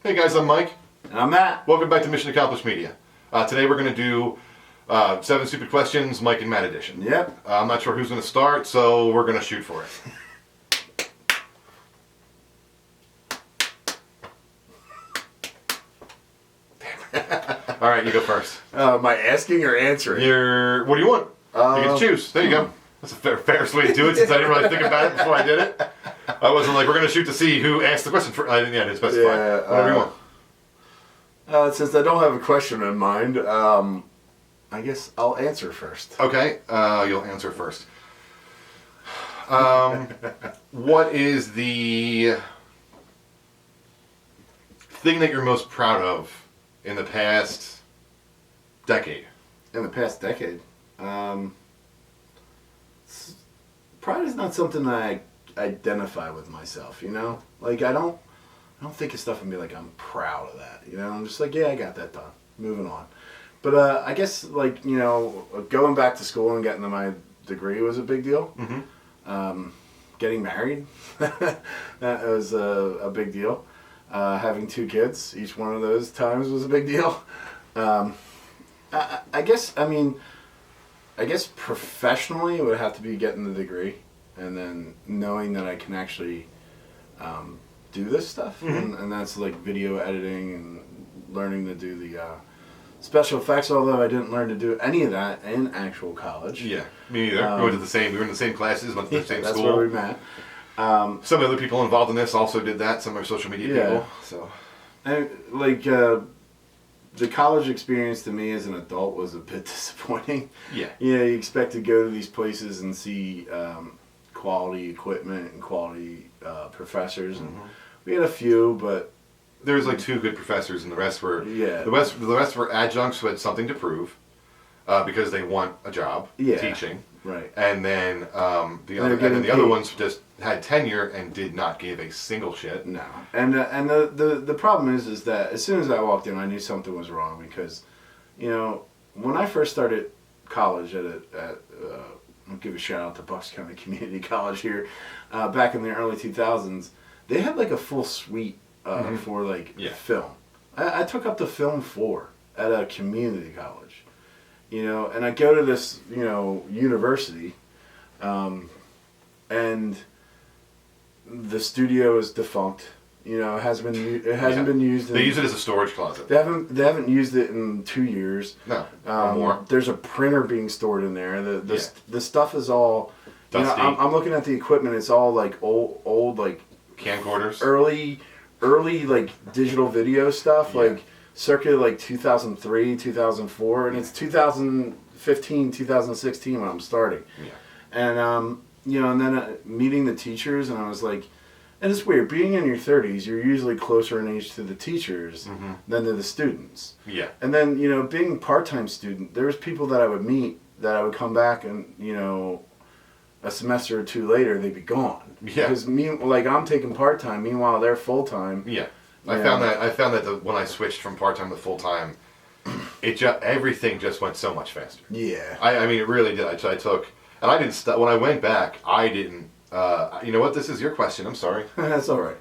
Hey guys, I'm Mike. And I'm Matt. Welcome back to Mission Accomplished Media. Today we're going to do 7 Stupid Questions, Mike and Matt edition. Yep. I'm not sure who's going to start, so we're going to shoot for it. All right, you go first. Am I asking or answering? What do you want? You can choose. There you go. That's a fairest way to do it since I didn't really think about it before I did it. I wasn't like, we're going to shoot to see who asked the question first. I didn't specify. Yeah, Whatever you want. Since I don't have a question in mind, I guess I'll answer first. Okay, you'll answer first. What is the thing that you're most proud of in the past decade? In the past decade, pride is not something that I identify with myself. You know, like I don't think of stuff and be like, I'm proud of that. You know, I'm just like, yeah, I got that done. Moving on. But I guess like, you know, going back to school and getting my degree was a big deal. Mm-hmm. Getting married, that was a big deal. Having 2 kids, each one of those times was a big deal. I guess professionally it would have to be getting the degree and then knowing that I can actually do this stuff. Mm-hmm. And that's like video editing and learning to do the special effects, although I didn't learn to do any of that in actual college. Yeah, me neither. We were in the same classes, went to the same that's school. where we met. Some other people involved in this also did that. Some of our social media people. So, and like the college experience to me as an adult was a bit disappointing. yeah. You know, you expect to go to these places and see quality equipment and quality professors, and we had a few, but There was like 2 good professors, and the rest were Yeah. the rest were adjuncts who had something to prove because they want a job teaching. right. And then the other ones just had tenure and did not give a single shit. No, and the problem is that as soon as I walked in, I knew something was wrong because, you know, when I first started college I'll give a shout out to Bucks County Community College here, back in the early 2000s, they had like a full suite for like film. I took up the film 4 at a community college, you know, and I go to this, you know, university, and the studio is defunct. You know, it hasn't been used. They use it as a storage closet. They haven't used it in 2 years. No, or more. There's a printer being stored in there. The stuff is all dusty. You know, I'm looking at the equipment. It's all like old like Camcorders. Early like digital video stuff, like circa like 2003, 2004, and it's 2015, 2016 when I'm starting. Yeah. And you know, and then meeting the teachers, and I was like, and it's weird, being in your 30s, you're usually closer in age to the teachers than to the students. Yeah. And then, you know, being a part-time student, there was people that I would meet that I would come back and, you know, a semester or 2 later, they'd be gone. Yeah. Because I'm taking part-time, meanwhile they're full-time. Yeah. I found that when I switched from part-time to full-time, everything just went so much faster. Yeah. I mean, it really did. I took, and I didn't, when I went back, I didn't, you know what, this is your question, I'm sorry. That's all right.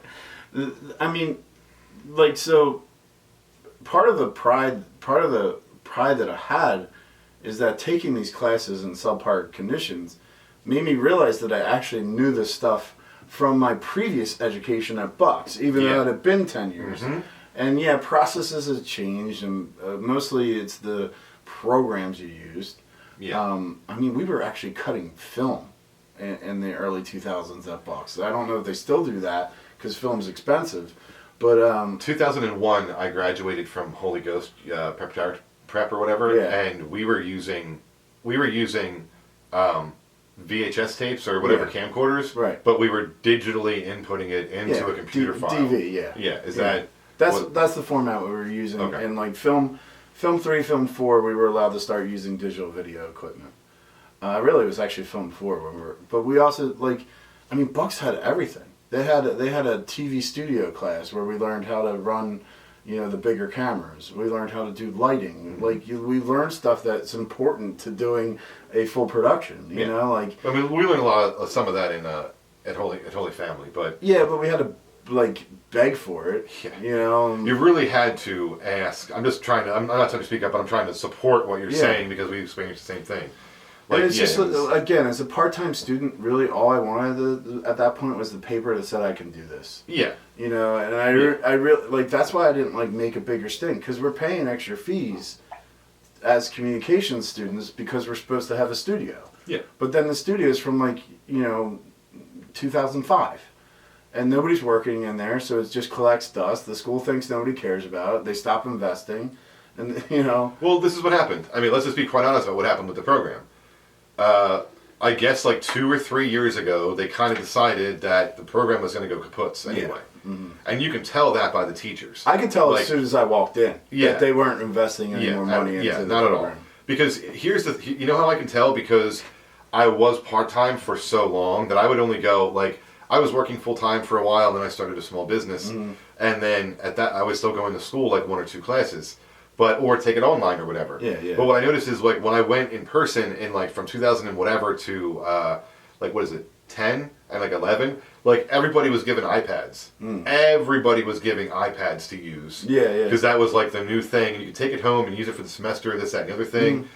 I mean, like, so part of the pride that I had is that taking these classes in subpar conditions made me realize that I actually knew this stuff from my previous education at Bucks, even though it had been 10 years. Mm-hmm. And yeah, processes have changed, and mostly it's the programs you used. Yeah. I mean, we were actually cutting film in the early 2000s at Bucks. I don't know if they still do that because film's expensive, but 2001, I graduated from Holy Ghost prep or whatever, and we were using VHS tapes or whatever camcorders, right? But we were digitally inputting it into a computer file. DV, Yeah. That's the format we were using, and like film 3, film 4, we were allowed to start using digital video equipment. Really, it was actually film 4 but we also Bucks had everything. They had a TV studio class where we learned how to run, you know, the bigger cameras. We learned how to do lighting. We learned stuff that's important to doing a full production. You know, like I mean, we learned some of that in at Holy Family, but yeah, but we had like beg for it. Yeah. You know. You really had to ask. I'm just trying to. I'm not trying to speak up, but I'm trying to support what you're saying because we experienced the same thing. Like, and it's just again, as a part-time student, really all I wanted at that point was the paper that said I can do this. Yeah. You know, and I really like that's why I didn't like make a bigger stink because we're paying extra fees as communications students because we're supposed to have a studio. Yeah. But then the studio is from 2005. And nobody's working in there, so it just collects dust. The school thinks nobody cares about it. They stop investing, and Well, this is what happened. I mean, let's just be quite honest about what happened with the program. I guess 2 or 3 years ago, they kind of decided that the program was going to go kaputs anyway. Yeah. Mm-hmm. And you can tell that by the teachers. I could tell as soon as I walked in that they weren't investing any more money into the not program. at all. Because you know how I can tell? Because I was part-time for so long that I would only go, I was working full-time for a while, then I started a small business. Mm-hmm. And then at that, I was still going to school, 1 or 2 classes. Or take it online or whatever. Yeah, yeah. But what I noticed is when I went in person in from 2000 and whatever to 10 and 11, everybody was given iPads. Mm. Everybody was giving iPads to use. Yeah, yeah. Because that was the new thing, and you could take it home and use it for the semester, this, that, and the other thing. Mm.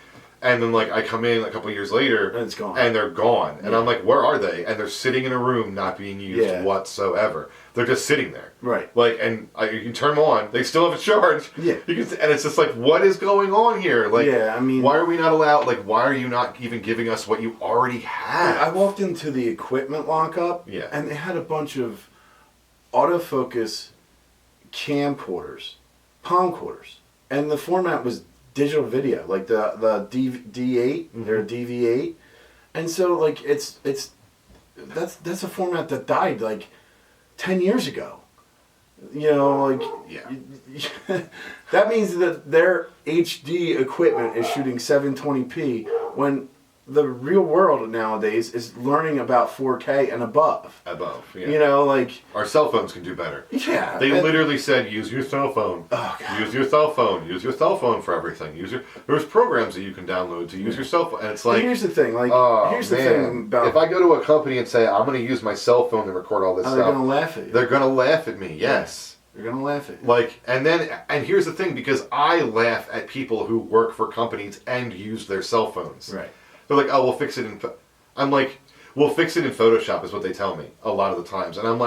And then I come in a couple of years later, and it's gone. And they're gone. And I'm where are they? And they're sitting in a room not being used whatsoever. They're just sitting there. Right. You can turn them on. They still have a charge. Yeah. And it's just what is going on here? Why are we not allowed? Why are you not even giving us what you already have? I walked into the equipment lockup. Yeah. And they had a bunch of autofocus camcorders, palm quarters, and the format was digital video, the D8 mm-hmm. or DV8, and so that's a format that died 10 years ago. That means that their HD equipment is shooting 720p when the real world nowadays is learning about 4K and above. Yeah. Our cell phones can do better. Yeah. They literally said, use your cell phone. Oh, God. Use your cell phone. Use your cell phone for everything. There's programs that you can download to use your cell phone. And it's here's the thing. Here's the thing about... If I go to a company and say, I'm going to use my cell phone to record all this stuff... They're going to laugh at you. They're going to laugh at me, yes. They're going to laugh at you. And here's the thing, because I laugh at people who work for companies and use their cell phones. Right. They're oh, we'll fix it in... I'm we'll fix it in Photoshop is what they tell me a lot of the times. And I'm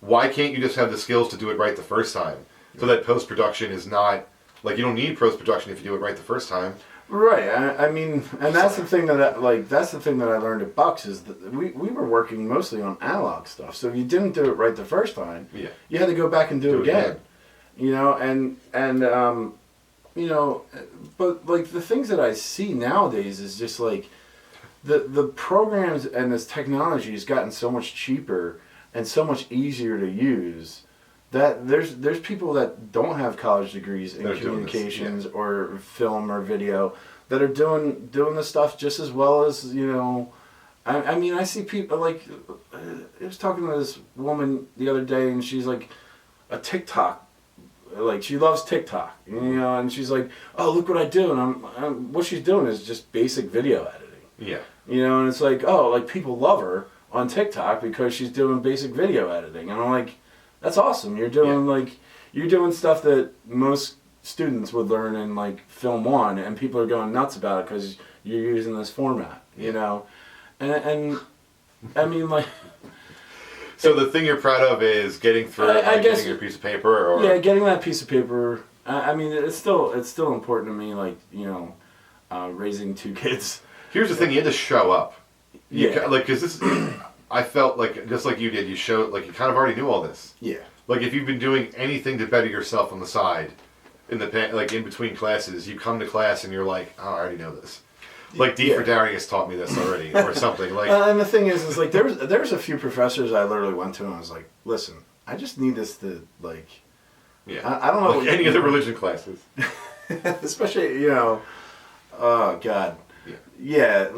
why can't you just have the skills to do it right the first time? So that post-production is not... you don't need post-production if you do it right the first time. Right. I mean, and that's the thing that I learned at Bucks is that we were working mostly on analog stuff. So if you didn't do it right the first time, you had to go back and do it again. But the things that I see nowadays is just the programs and this technology has gotten so much cheaper and so much easier to use that there's people that don't have college degrees in communications or film or video that are doing this stuff just as well as I mean I see people I was talking to this woman the other day and she's a TikTok. She loves TikTok, and she's oh, look what I do, and I'm what she's doing is just basic video editing. Yeah. And it's oh, people love her on TikTok because she's doing basic video editing, and I'm that's awesome. You're doing you're doing stuff that most students would learn in Film 1, and people are going nuts about it because you're using this format, and I mean So the thing you're proud of is getting through it, getting your piece of paper, or getting that piece of paper. I mean, it's still important to me, raising 2 kids. Here's the thing: you had to show up. Because this, I felt just like you did. You showed you kind of already knew all this. Yeah. If you've been doing anything to better yourself on the side, in between classes, you come to class and you're oh, I already know this. D for Darius taught me this already, or something. And the thing is there was a few professors I literally went to and I was listen, I just need this to Yeah. I don't know. Any of the religion classes. Especially oh God. Yeah.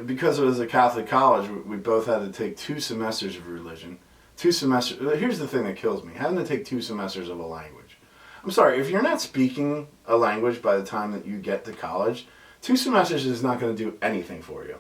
Because it was a Catholic college, we both had to take 2 semesters of religion. 2 semesters. Here's the thing that kills me: having to take 2 semesters of a language. I'm sorry, if you're not speaking a language by the time that you get to college, 2 semesters is not going to do anything for you.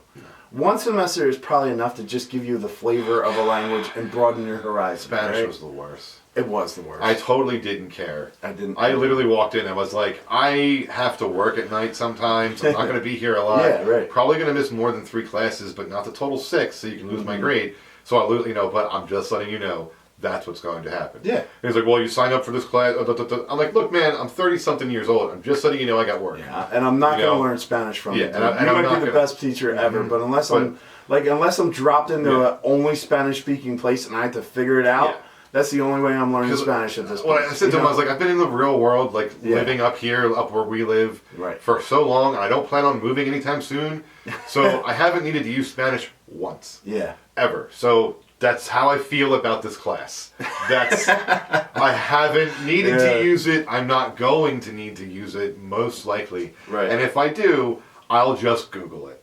1 semester is probably enough to just give you the flavor of a language and broaden your horizon. Spanish right? was the worst. It was the worst. I totally didn't care. I didn't. I literally walked in and was like, I have to work at night sometimes. I'm not going to be here a lot. Yeah, right. Probably going to miss more than 3 classes, but not the total 6, so you can lose my grade. So I literally, but I'm just letting you know that's what's going to happen. Yeah. And he's like, well, you signed up for this class. I'm like, look, man, I'm 30-something years old. I'm just letting you know I got work. Yeah, and I'm not going to learn Spanish from you. And I'm you might not be the gonna- best teacher ever, but unless I'm dropped into an only Spanish-speaking place and I have to figure it out, that's the only way I'm learning Spanish at this point. Well, I said to him, I was like, I've been in the real world, like Yeah. living up here, up where we live, Right. for so long, and I don't plan on moving anytime soon. So I haven't needed to use Spanish once, Yeah. ever. So that's how I feel about this class. That's I haven't needed to use it. I'm not going to need to use it, most likely. Right. And if I do, I'll just Google it.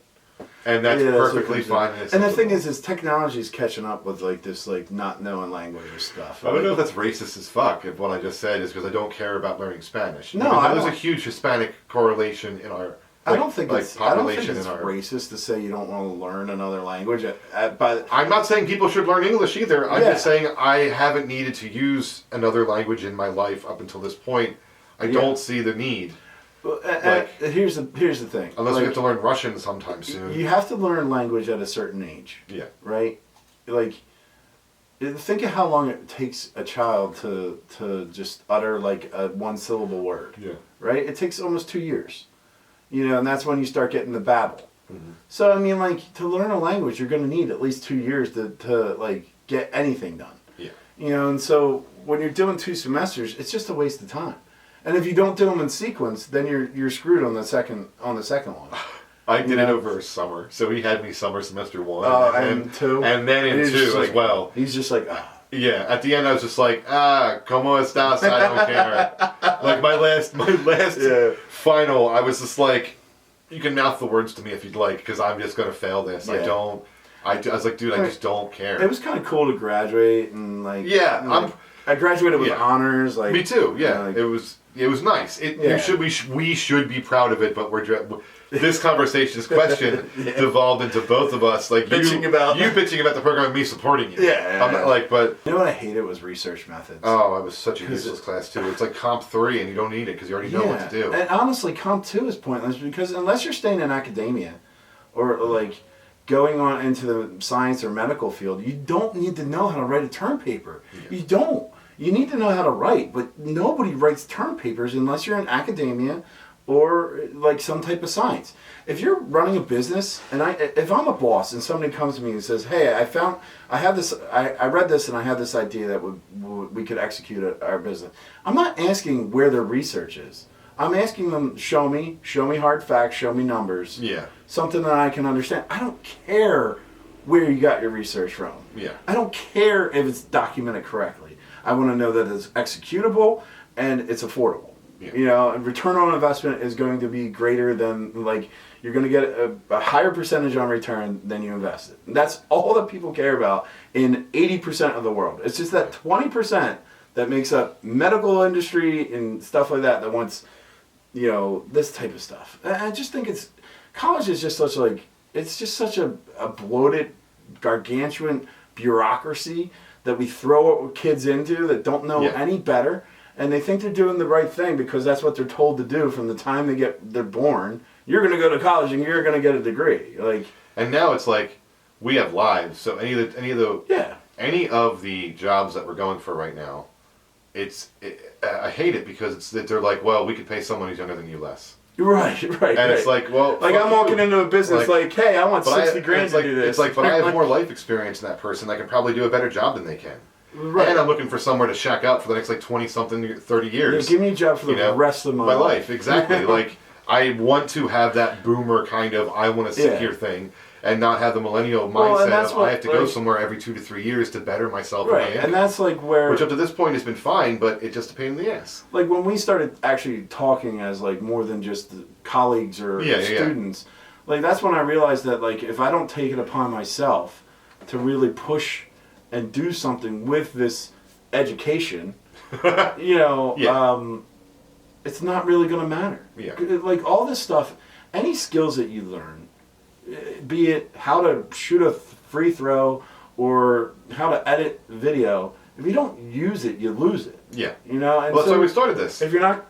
And that's Yeah, that's perfectly what fine. And the thing is technology is catching up with this not knowing language stuff. I don't know if that's racist as fuck, if what I just said is because I don't care about learning Spanish. No, Even though I there's a don't- huge Hispanic correlation in our I don't think it's population it's in our. racist to say you don't want to learn another language. I'm not saying people should learn English either. I'm Yeah. just saying I haven't needed to use another language in my life up until this point. I don't see the need. Here's the thing. Unless we have to learn Russian sometime soon. You have to learn language at a certain age. Yeah. Right? Like, think of how long it takes a child to just utter like a 1-syllable word. Yeah. Right? It takes almost 2 years. And that's when you start getting the babble. Mm-hmm. So, I mean, like, to learn a language, you're going to need at least 2 years to like, get anything done. Yeah. And so when you're doing 2 semesters, it's just a waste of time. And if you don't do them in sequence, then you're screwed on the second one. I did it over a summer. So he had me summer semester 1. And 2. And then in he's 2 just as well. He's just like, ah. Yeah, at the end I was just like, ¿cómo estás? I don't care. Like my last final, I was just like, you can mouth the words to me if you'd like, because I'm just going to fail this. Yeah. I was like, dude, I just don't care. It was kind of cool to graduate and like. Yeah, like, I graduated with honors. Like me too. Yeah, like, it was nice. We should be proud of it, but this question devolved into both of us like bitching about the program and me supporting you. Yeah, I'm not like, but you know what I hated was research methods. oh, it was such a useless class too. It's like Comp 3 and you don't need it because you already know what to do. And honestly, Comp 2 is pointless because unless you're staying in academia or like going on into the science or medical field, you don't need to know how to write a term paper. Yeah. You don't. You need to know how to write, but nobody writes term papers unless you're in academia or like some type of science. If you're running a business, and if I'm a boss and somebody comes to me and says, "Hey, I read this and I have this idea that we could execute our business," I'm not asking where their research is. I'm asking them, show me hard facts, show me numbers. Yeah. Something that I can understand. I don't care where you got your research from. Yeah. I don't care if it's documented correctly. I want to know that it's executable and it's affordable. Yeah. And return on investment is going to be greater than, like, you're going to get a higher percentage on return than you invested. That's all that people care about in 80% of the world. It's just that 20% that makes up medical industry and stuff like that wants, this type of stuff. I just think college is just such a bloated, gargantuan bureaucracy that we throw kids into that don't know any better, and they think they're doing the right thing because that's what they're told to do from the time they're born. You're going to go to college and you're going to get a degree. And now it's like we have lives, so any of the jobs that we're going for right now, I hate it because they're like, well, we could pay someone who's younger than you less. Right. And it's like, well, like I'm walking into a business hey, I want 60 grand to do this. It's like, but I have more life experience than that person. I can probably do a better job than they can. Right. And I'm looking for somewhere to shack out for the next 20-something, 30 years. Give me a job for the rest of my life. Exactly. Like I want to have that boomer kind of I want to sit here thing. And not have the millennial mindset of I have to go somewhere every 2 to 3 years to better myself. Right, and that's like where... Which up to this point has been fine, but it's just a pain in the ass. Like when we started actually talking as like more than just colleagues or students, like that's when I realized that like if I don't take it upon myself to really push and do something with this education, it's not really going to matter. Yeah. Like all this stuff... any skills that you learn, be it how to shoot a free throw or how to edit video, if you don't use it, you lose it. Yeah. You know, and Well, that's so why we started this. if you're not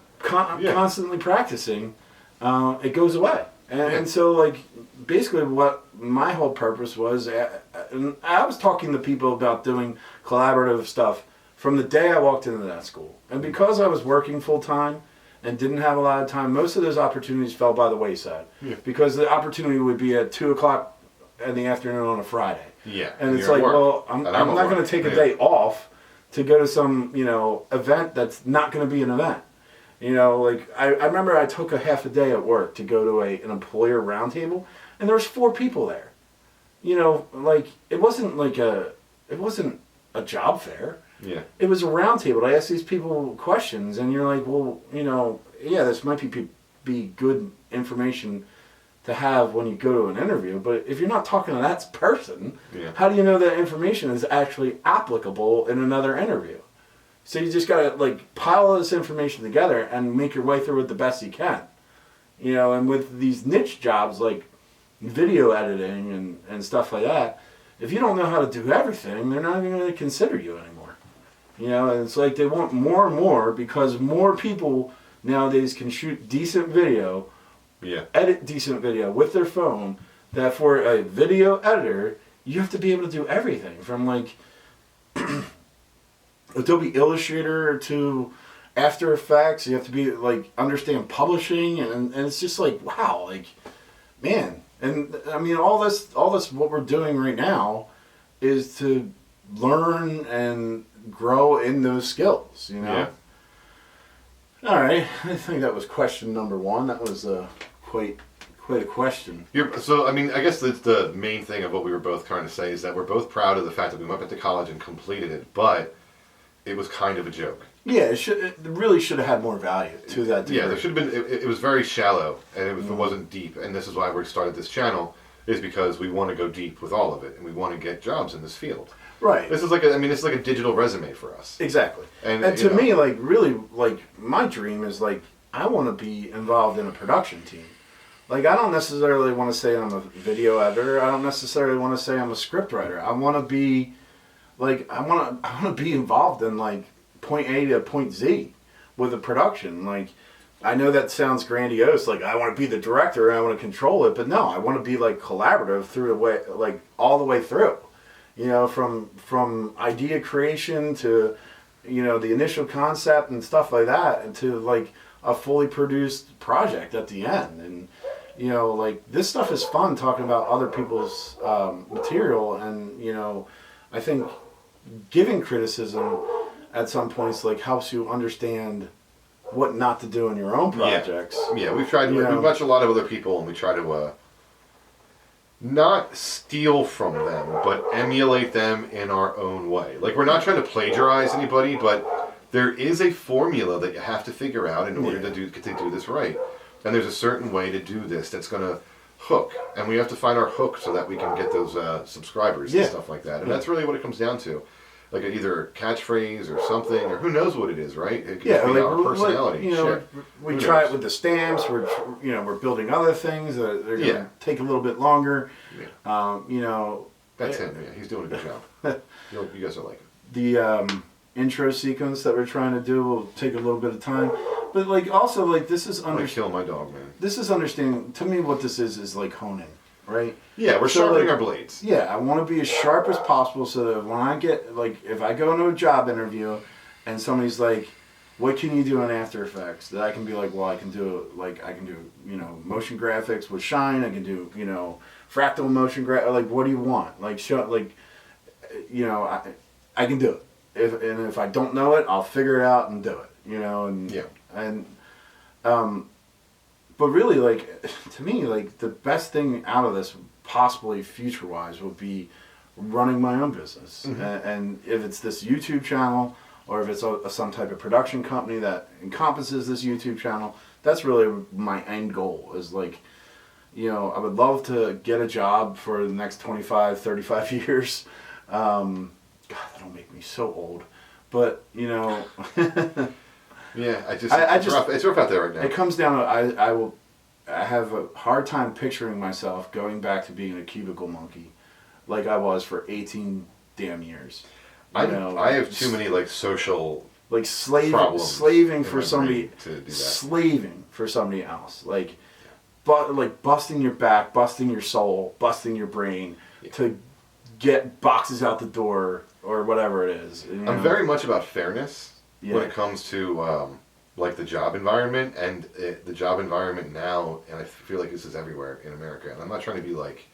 Yeah. constantly practicing, it goes away. And, Yeah. and so, like, basically what my whole purpose was, and I was talking to people about doing collaborative stuff from the day I walked into that school. And because I was working full time and didn't have a lot of time, most of those opportunities fell by the wayside. Yeah. Because the opportunity would be at 2 o'clock in the afternoon on a Friday. Yeah. And it's you're at like, work. well, I'm And not at going to work. take a Yeah. day off to go to some, event that's not going to be an event. Like, I remember I took a half a day at work to go to an employer roundtable, and there was 4 people there. Like, it wasn't a job fair. Yeah. It was a roundtable. I asked these people questions, and you're like, well, yeah, this might be good information to have when you go to an interview, but if you're not talking to that person, Yeah. how do you know that information is actually applicable in another interview? So you just gotta pile all this information together and make your way through it the best you can. And with these niche jobs like video editing and stuff like that, if you don't know how to do everything, they're not even going to consider you anymore. And it's like they want more and more because more people nowadays can shoot decent video, Yeah. edit decent video with their phone, that for a video editor, you have to be able to do everything from Adobe Illustrator to After Effects. You have to be understand publishing, and it's just wow, man. And I mean, all this what we're doing right now is to learn and grow in those skills. Yeah. All right, I think that was question number 1. That was quite a question. So, I mean, I guess that's the main thing of what we were both trying to say is that we're both proud of the fact that we went back to college and completed it, but it was kind of a joke. Yeah, it really should have had more value to that degree. Yeah, there should have been. It was very shallow, and it wasn't deep. And this is why we started this channel, is because we want to go deep with all of it, and we want to get jobs in this field. Right. This is it's like a digital resume for us. Exactly. And, And to me, really, my dream is I want to be involved in a production team. I don't necessarily want to say I'm a video editor. I don't necessarily want to say I'm a script writer. I want to be, I want to be involved in point A to point Z with a production. I know that sounds grandiose. I want to be the director and I want to control it, but no, I want to be collaborative through the way, all the way through. From idea creation to, the initial concept and stuff like that, and to a fully produced project at the end. And this stuff is fun, talking about other people's material, and I think giving criticism at some points helps you understand what not to do in your own projects. Yeah, we've tried. We watch a lot of other people, and we try to not steal from them, but emulate them in our own way. We're not trying to plagiarize anybody, but there is a formula that you have to figure out in order to do this right. And there's a certain way to do this that's going to hook, and we have to find our hook so that we can get those subscribers and stuff like that. And that's really what it comes down to. Either a catchphrase or something, or who knows what it is, right? It could be our personality. We try it with the stamps. We're building other things that they're going to take a little bit longer. Yeah. That's him. Yeah, he's doing a good job. You guys are like it. The intro sequence that we're trying to do will take a little bit of time, but also this is I'm gonna kill my dog, man. This is understanding. To me, what this is honing, right? Yeah, we're sharpening our blades. Yeah, I want to be as sharp as possible so that when I get, if I go into a job interview and somebody's like, what can you do in After Effects? That I can be well, I can do, motion graphics with Shine. I can do, fractal motion what do you want? I can do it. If I don't know it, I'll figure it out and do it, but really, to me, the best thing out of this, possibly future-wise, would be running my own business. Mm-hmm. And if it's this YouTube channel, or if it's some type of production company that encompasses this YouTube channel, that's really my end goal, is I would love to get a job for the next 25, 35 years. God, that'll make me so old. But, Yeah, it's rough out there right now. It comes down to, I have a hard time picturing myself going back to being a cubicle monkey, like I was for 18 damn years. I have too many like social like problems slaving in for my somebody, brain to do that. slaving for somebody else, like busting your back, busting your soul, busting your brain to get boxes out the door or whatever it is. You know? I'm very much about fairness when Yeah. it comes to like the job environment and the job environment now, and I feel like this is everywhere in America. And I'm not trying to be like,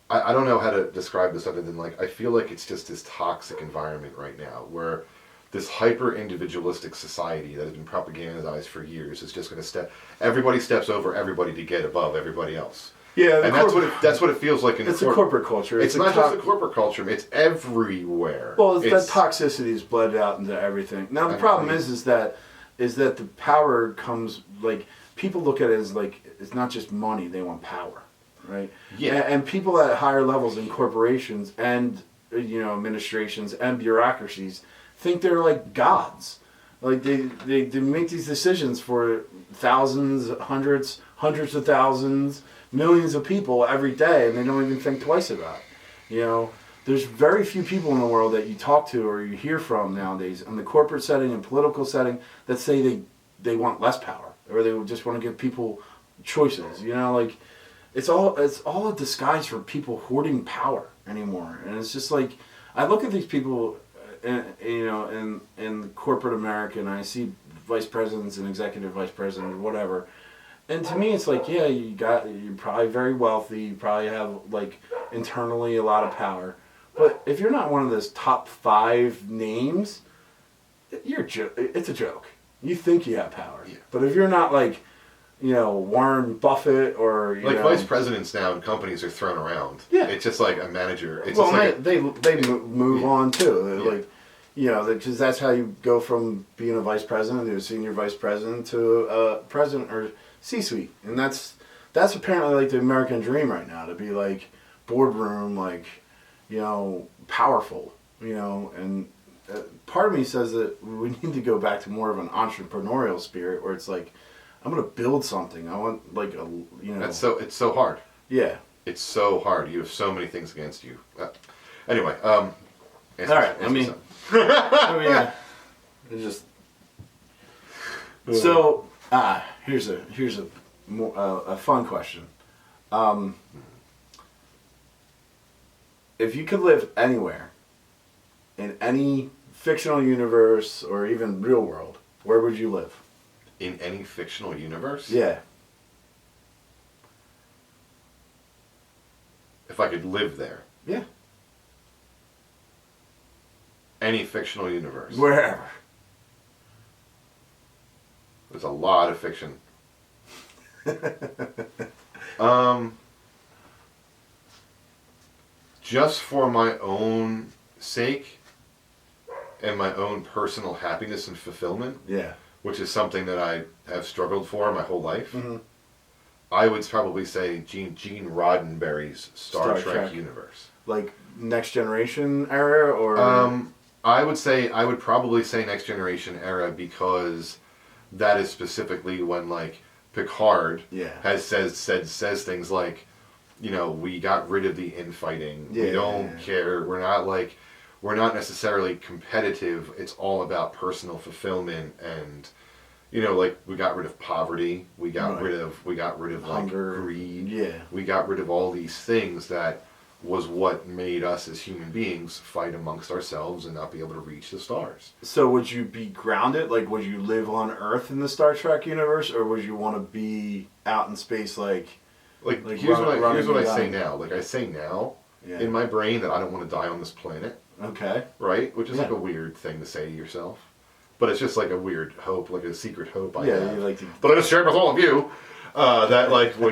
I don't know how to describe this other than like, I feel like it's just this toxic environment right now where this hyper individualistic society that has been propagandized for years is just going to everybody steps over everybody to get above everybody else. Yeah, and that's what it feels like in it's a corporate culture. It's not just the corporate culture; it's everywhere. Well, that toxicity is bled out into everything. Now the problem is that the power comes, like, people look at it as like it's not just money; they want power, right? Yeah. And people at higher levels in corporations and administrations and bureaucracies think they're like gods. Like they make these decisions for thousands, hundreds of thousands, millions of people every day, and they don't even think twice about it. There's very few people in the world that you talk to or you hear from nowadays in the corporate setting and political setting that say they want less power or they just want to give people choices. Like it's all a disguise for people hoarding power anymore. And it's just like I look at these people, in corporate America, and I see vice presidents and executive vice presidents or whatever. And to me, it's like, yeah, you're probably very wealthy. You probably have like internally a lot of power. But if you're not one of those top 5 names, it's a joke. You think you have power. Yeah. But if you're not like, Warren Buffett or vice presidents now in companies are thrown around. Yeah. It's just like a manager. It's well, just like they move on too. Because that's how you go from being a vice president to a senior vice president to a president or C-suite, and that's apparently like the American dream right now, to be like boardroom, like powerful, and part of me says that we need to go back to more of an entrepreneurial spirit where it's like I'm gonna build something. I want like it's so hard. Yeah, it's so hard. You have so many things against you. Anyway, all right. It's just so. Here's a fun question. If you could live anywhere, in any fictional universe or even real world, where would you live? In any fictional universe? Yeah. If I could live there? Yeah. Any fictional universe? Wherever. There's a lot of fiction. Just for my own sake and my own personal happiness and fulfillment, yeah, which is something that I have struggled for my whole life, mm-hmm. I would probably say Gene Roddenberry's Star Trek universe. Like Next Generation era, or I would probably say Next Generation era, because that is specifically when like Picard says things like, we got rid of the infighting. We don't care. We're not necessarily competitive. It's all about personal fulfillment, and we got rid of poverty. We got rid of hunger, like greed. Yeah. We got rid of all these things that was what made us as human beings fight amongst ourselves and not be able to reach the stars. So would you be grounded? Like, would you live on Earth in the Star Trek universe, or would you want to be out in space, like here's what I say now. Like, I say now in my brain that I don't want to die on this planet. Okay. Right? Which is like a weird thing to say to yourself. But it's just like a weird hope, like a secret hope I have. You like to... But I just shared with all of you that, like, well,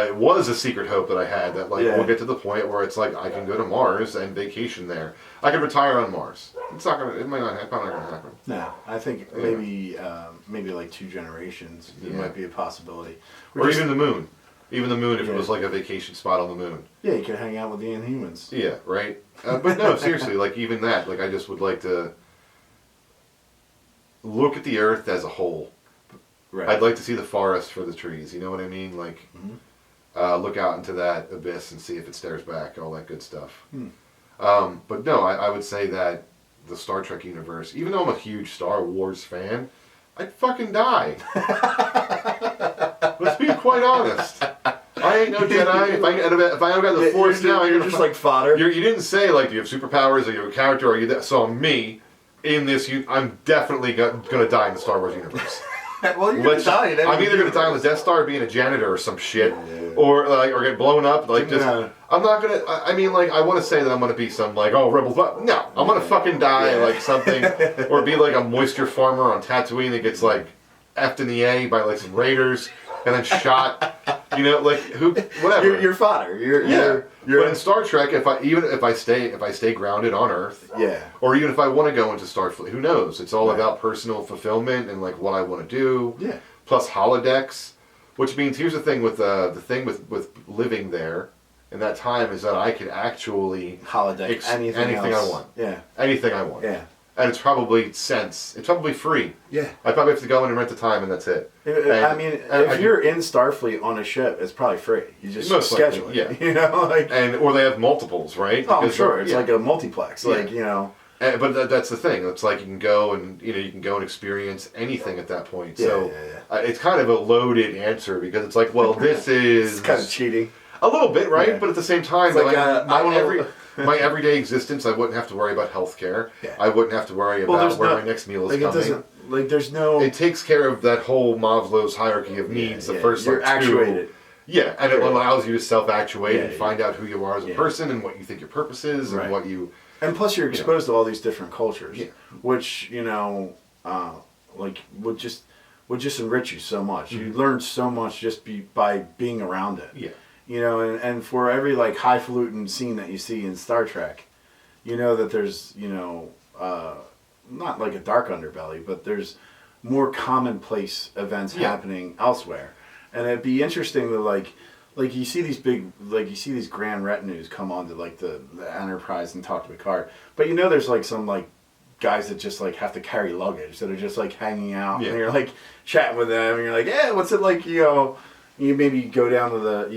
it was a secret hope that I had, that, like, we'll get to the point where it's like I can go to Mars and vacation there. I can retire on Mars. It's not gonna. It might not. It's not gonna happen. No, I think maybe like 2 generations. It might be a possibility. Or even the moon. Even the moon, if it was like a vacation spot on the moon. Yeah, you could hang out with the Inhumans. Yeah, right? But no, seriously, like, even that, like, I just would like to look at the Earth as a whole. Right. I'd like to see the forest for the trees. You know what I mean? Like, look out into that abyss and see if it stares back. All that good stuff. But no, I would say that the Star Trek universe, even though I'm a huge Star Wars fan, I'd fucking die. Let's be quite honest. I ain't no Jedi. If I don't got the Force now, you're just like fodder. You didn't say like you have superpowers or you have a character or you saw me in this. I'm definitely gonna die in the Star Wars universe. Well, you're gonna die. I'm either gonna die on the Death Star being a janitor or some shit, or get blown up. Like just, I'm not gonna. I mean, like I want to say that I'm gonna be some like rebels, but no, I'm gonna fucking die like something, or be like a moisture farmer on Tatooine that gets like effed in the A by like some raiders and then shot. You know, like whatever. You're fodder. You're but in Star Trek, if I stay grounded on Earth, or even if I want to go into Starfleet, who knows? It's all about personal fulfillment and like what I want to do. Yeah. Plus holodecks, which means here's the thing with with living there in that time is that I could actually holodeck anything I want. Yeah. Anything I want. Yeah. And it's probably It's probably free. Yeah. I probably have to go in and rent the time, and that's it. I mean, if you're in Starfleet on a ship, it's probably free. You just schedule it. Yeah. You know, like or they have multiples, right? Oh, I'm sure. It's like a multiplex. Like But that's the thing. It's like you can go and experience anything at that point. It's kind of a loaded answer because it's like, well, this is it's kind of cheating. A little bit, right? Yeah. But at the same time, like, my everyday existence, I wouldn't have to worry about healthcare. Yeah. I wouldn't have to worry about where my next meal is coming. It doesn't, there's no... It takes care of that whole Maslow's hierarchy of needs. The first you're actuated. Yeah, and it allows you to self-actuate and find out who you are as a person and what you think your purpose is and what you... And plus you're exposed to all these different cultures, which, would just enrich you so much. Mm-hmm. You learn so much just by being around it. Yeah. And for every like highfalutin scene that you see in Star Trek, that there's not like a dark underbelly, but there's more commonplace events happening elsewhere, and it'd be interesting to like you see these these grand retinues come onto like the Enterprise and talk to Picard, but there's like some like guys that just like have to carry luggage that are just like hanging out, and you're like chatting with them, and you're like, what's it like, You maybe go down to the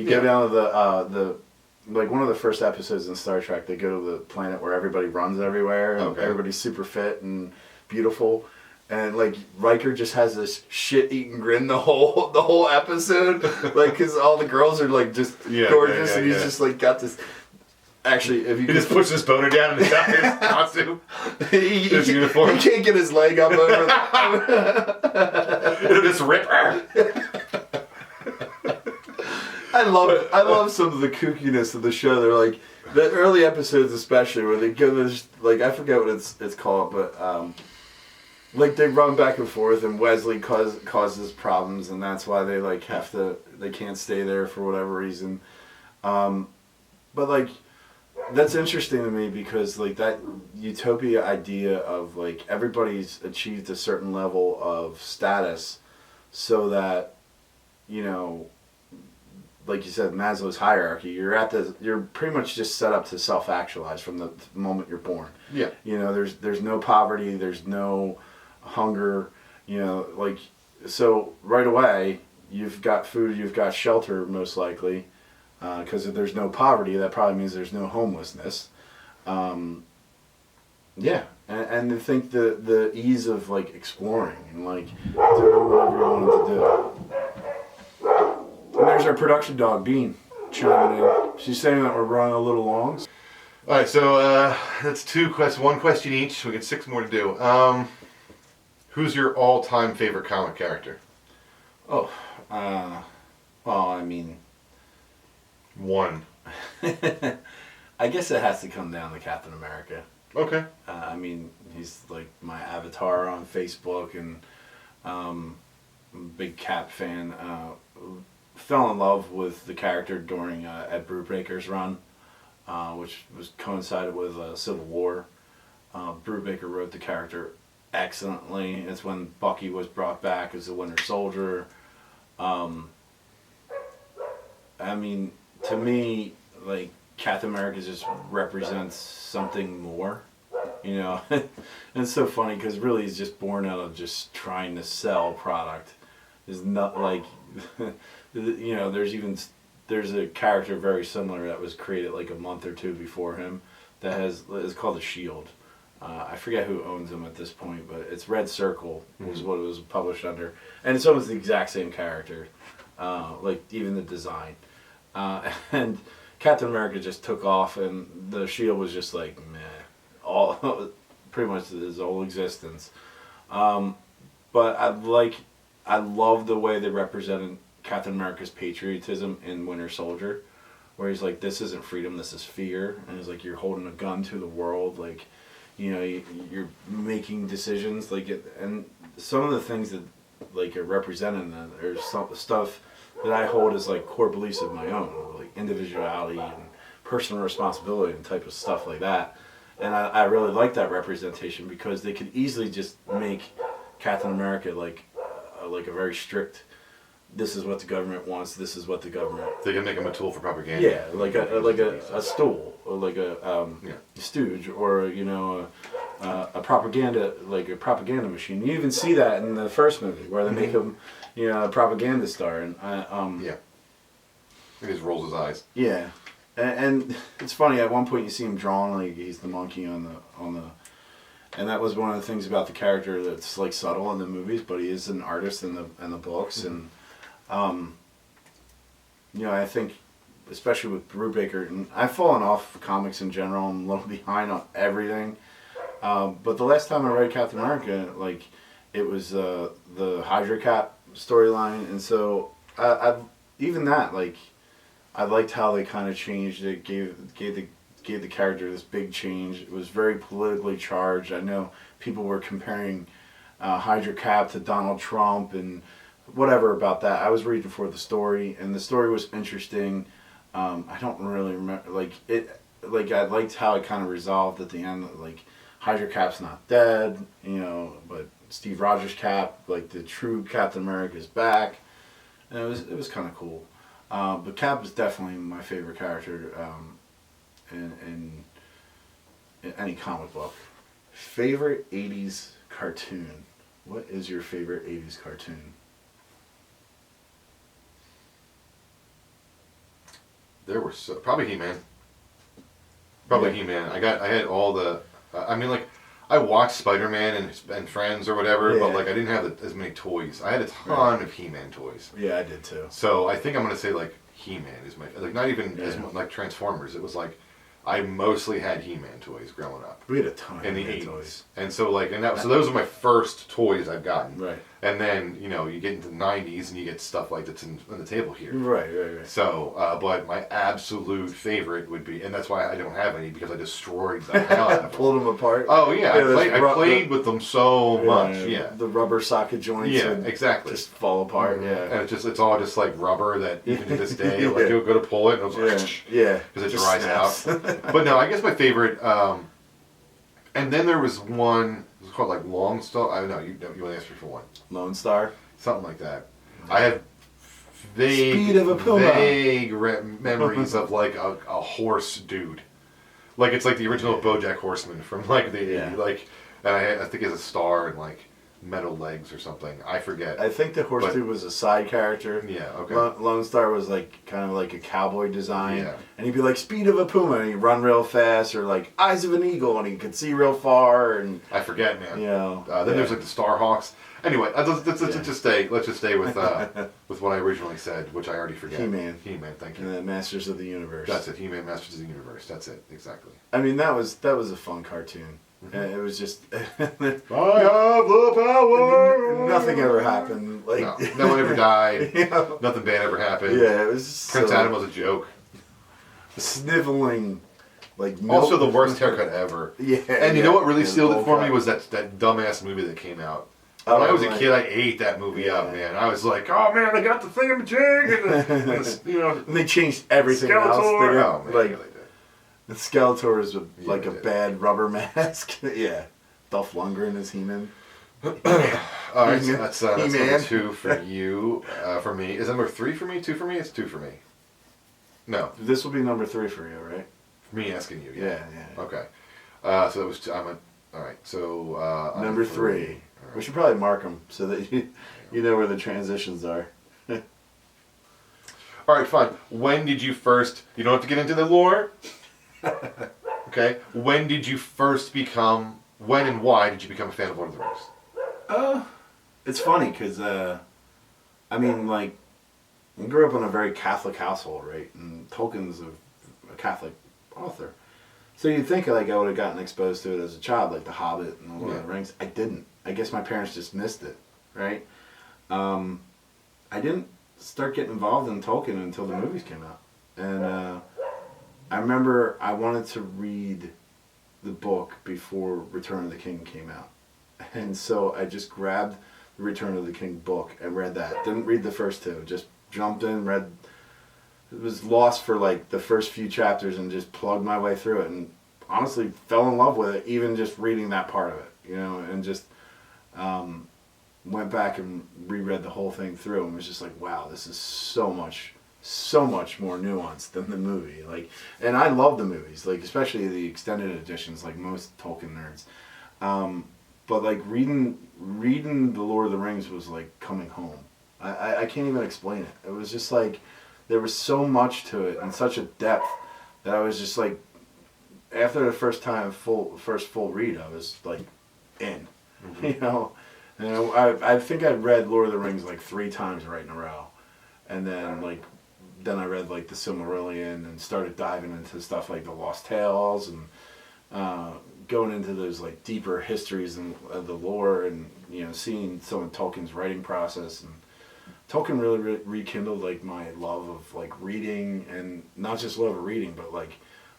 like one of the first episodes in Star Trek. They go to the planet where everybody runs everywhere and everybody's super fit and beautiful, and like Riker just has this shit-eating grin the whole episode, like because all the girls are like just gorgeous and he's just like got this. Actually, if you just puts his boner down in his costume, his uniform, he can't get his leg up over. It'll just rip. I love some of the kookiness of the show. They're like the early episodes, especially where they go this like I forget what it's called, but like they run back and forth, and Wesley causes problems, and that's why they like they can't stay there for whatever reason. But like that's interesting to me because like that utopia idea of like everybody's achieved a certain level of status, so that like you said, Maslow's hierarchy, you're pretty much just set up to self-actualize from the moment you're born. Yeah. There's no poverty, there's no hunger, like, so right away, you've got food, you've got shelter, most likely, because if there's no poverty, that probably means there's no homelessness. And I think the ease of, like, exploring and, like, doing whatever you wanted to do. And there's our production dog, Bean, chiming in. She's saying that we're running a little long. All right, so that's two questions, one question each. We got 6 more to do. Who's your all-time favorite comic character? Oh, well, I mean, one. I guess it has to come down to Captain America. Okay. I mean, he's like my avatar on Facebook, and I'm a big Cap fan. Fell in love with the character during Ed Brubaker's run, which was coincided with Civil War. Brubaker wrote the character excellently. It's when Bucky was brought back as the Winter Soldier. I mean, to me, like, Captain America just represents something more, and it's so funny because really he's just born out of just trying to sell product is not like, there's a character very similar that was created like a month or two before him that is called the Shield. I forget who owns them at this point, but it's Red Circle was what it was published under, and it's almost the exact same character, like even the design, and Captain America just took off, and the Shield was just like meh, all pretty much his whole existence. But I love the way they represented Captain America's patriotism in Winter Soldier, where he's like, this isn't freedom, this is fear, and he's like, you're holding a gun to the world, like, you're making decisions, like, and some of the things that like are represented in that are some stuff that I hold as like core beliefs of my own, like individuality and personal responsibility and type of stuff like that. And I really like that representation because they could easily just make Captain America like a very strict, this is what the government wants, this is what the government... They can make him a tool for propaganda. Yeah, like a stool, or like a stooge, or, a propaganda machine. You even see that in the first movie, where they make him, a propaganda star. And yeah. He just rolls his eyes. Yeah. And it's funny, at one point you see him drawn like he's the monkey on the and that was one of the things about the character that's like subtle in the movies, but he is an artist in the books. And I think especially with Brubaker, and I've fallen off comics in general, I'm a little behind on everything, but the last time I read Captain America, like, it was the Hydra Cap storyline, and so I even that, like, I liked how they kind of changed it, gave the character this big change. It was very politically charged. I know people were comparing Hydra Cap to Donald Trump and whatever about that. I was reading for the story, and the story was interesting. I don't really remember, like, it. Like, I liked how it kind of resolved at the end. Like, Hydra Cap's not dead, but Steve Rogers Cap, like the true Captain America, is back, and it was kind of cool. But Cap is definitely my favorite character in any comic book. Favorite 80s cartoon. What is your favorite 80s cartoon? There were probably He-Man. Probably Yeah. He-Man. I had all the. I watched Spider-Man and Friends or whatever, but Yeah. like I didn't have as many toys. I had a ton of He-Man toys. Yeah, I did too. So I think I'm gonna say like He-Man is my not even as Yeah. much like Transformers. It was like I mostly had He-Man toys growing up We had a ton in of the He-Man 80s, toys. and so like so those are my first toys I've gotten. Right. And then you get into the 90s and you get stuff like that's on the table here. Right. So, but my absolute favorite would be, and that's why I don't have any because I destroyed the hell out of them. Pulled them apart. Oh yeah, I those played with them so much. Yeah. The rubber socket joints. Yeah, would exactly. Just fall apart. Yeah. And it's all just like rubber that even to this day, like Yeah. you'll go to pull it and it's like, Yeah. because it Just dries snaps. out. But no, I guess my favorite, and then there was one, it was called like Long Star. I don't know, you want to ask me for one. Lone Star. Something like that. I have vague, Speed of a puma. memories of like a horse dude. Like it's like the original BoJack Horseman from like the Yeah. like, and I think it's a star and like metal legs or something. I forget. I think the horse But- dude was a side character. Yeah. Okay. Lone Star was like kind of like a cowboy design, Yeah. and he'd be like speed of a puma, and he'd run real fast, or like eyes of an eagle, and he could see real far, and I forget, man. Then there's like the Starhawks. Anyway, let's just stay with with what I originally said, which I already forget. He-Man. He-Man. Thank you. and the Masters of the Universe. That's it. He-Man, Masters of the Universe. That's it. Exactly. I mean, that was a fun cartoon. And it was just I have the power. nothing ever happened. Like No one ever died. you know? Nothing bad ever happened. Yeah, it was just Prince so Adam was a joke. sniveling, like milk. Also, the worst haircut ever. Yeah, And you know what really yeah, sealed the it for me bowl was that dumbass movie that came out. Oh, When I was a right. kid, I ate that movie up, Yeah. man. I was like, oh man, I got the thingamajig, and the, And they changed everything else. They Skeletor. didn't- Oh man, like yeah, they did. the Skeletor is like they a did. bad rubber mask. Yeah, Dolph Lundgren is He-Man. All right, so that's number He-Man. 2 for you. For me, is that number 3 for me? 2 for me? It's 2 for me. No, This will be number 3 for you, right? for me asking you. Yeah. Okay. So that was all right. So Number 3. All We should probably mark them so that you. You know where the transitions are. All right, fine. When did you first? You don't have to get into the lore. Okay. When did you first become? When and why did you become a fan of Lord of the Rings? It's funny because, I mean, like, I grew up in a very Catholic household, right? And Tolkien's a Catholic author. So you'd think, like, I would have gotten exposed to it as a child, like The Hobbit and The Lord of the Rings. I didn't. I guess my parents just missed it, right? I didn't start getting involved in Tolkien until the movies came out. And I remember I wanted to read the book before Return of the King came out. And so I just grabbed the Return of the King book and read that. Didn't read the first two. Just jumped in, read. It was lost for like the first few chapters and just plugged my way through it. And honestly fell in love with it, even just reading that part of it, you know, and just went back and reread the whole thing through and was just like, wow, this is so much more nuanced than the movie. Like, and I love the movies, like especially the extended editions, like most Tolkien nerds. But like reading the Lord of the Rings was like coming home. I can't even explain it. It was just like there was so much to it and such a depth that I was just like, after the first full read, I was like in, you know. And I think I read Lord of the Rings like 3 times right in a row, and then I read like the Silmarillion and started diving into stuff like the Lost Tales and going into those like deeper histories and the lore, and you know, seeing some of Tolkien's writing process. And Tolkien really rekindled like my love of like reading, and not just love of reading, but like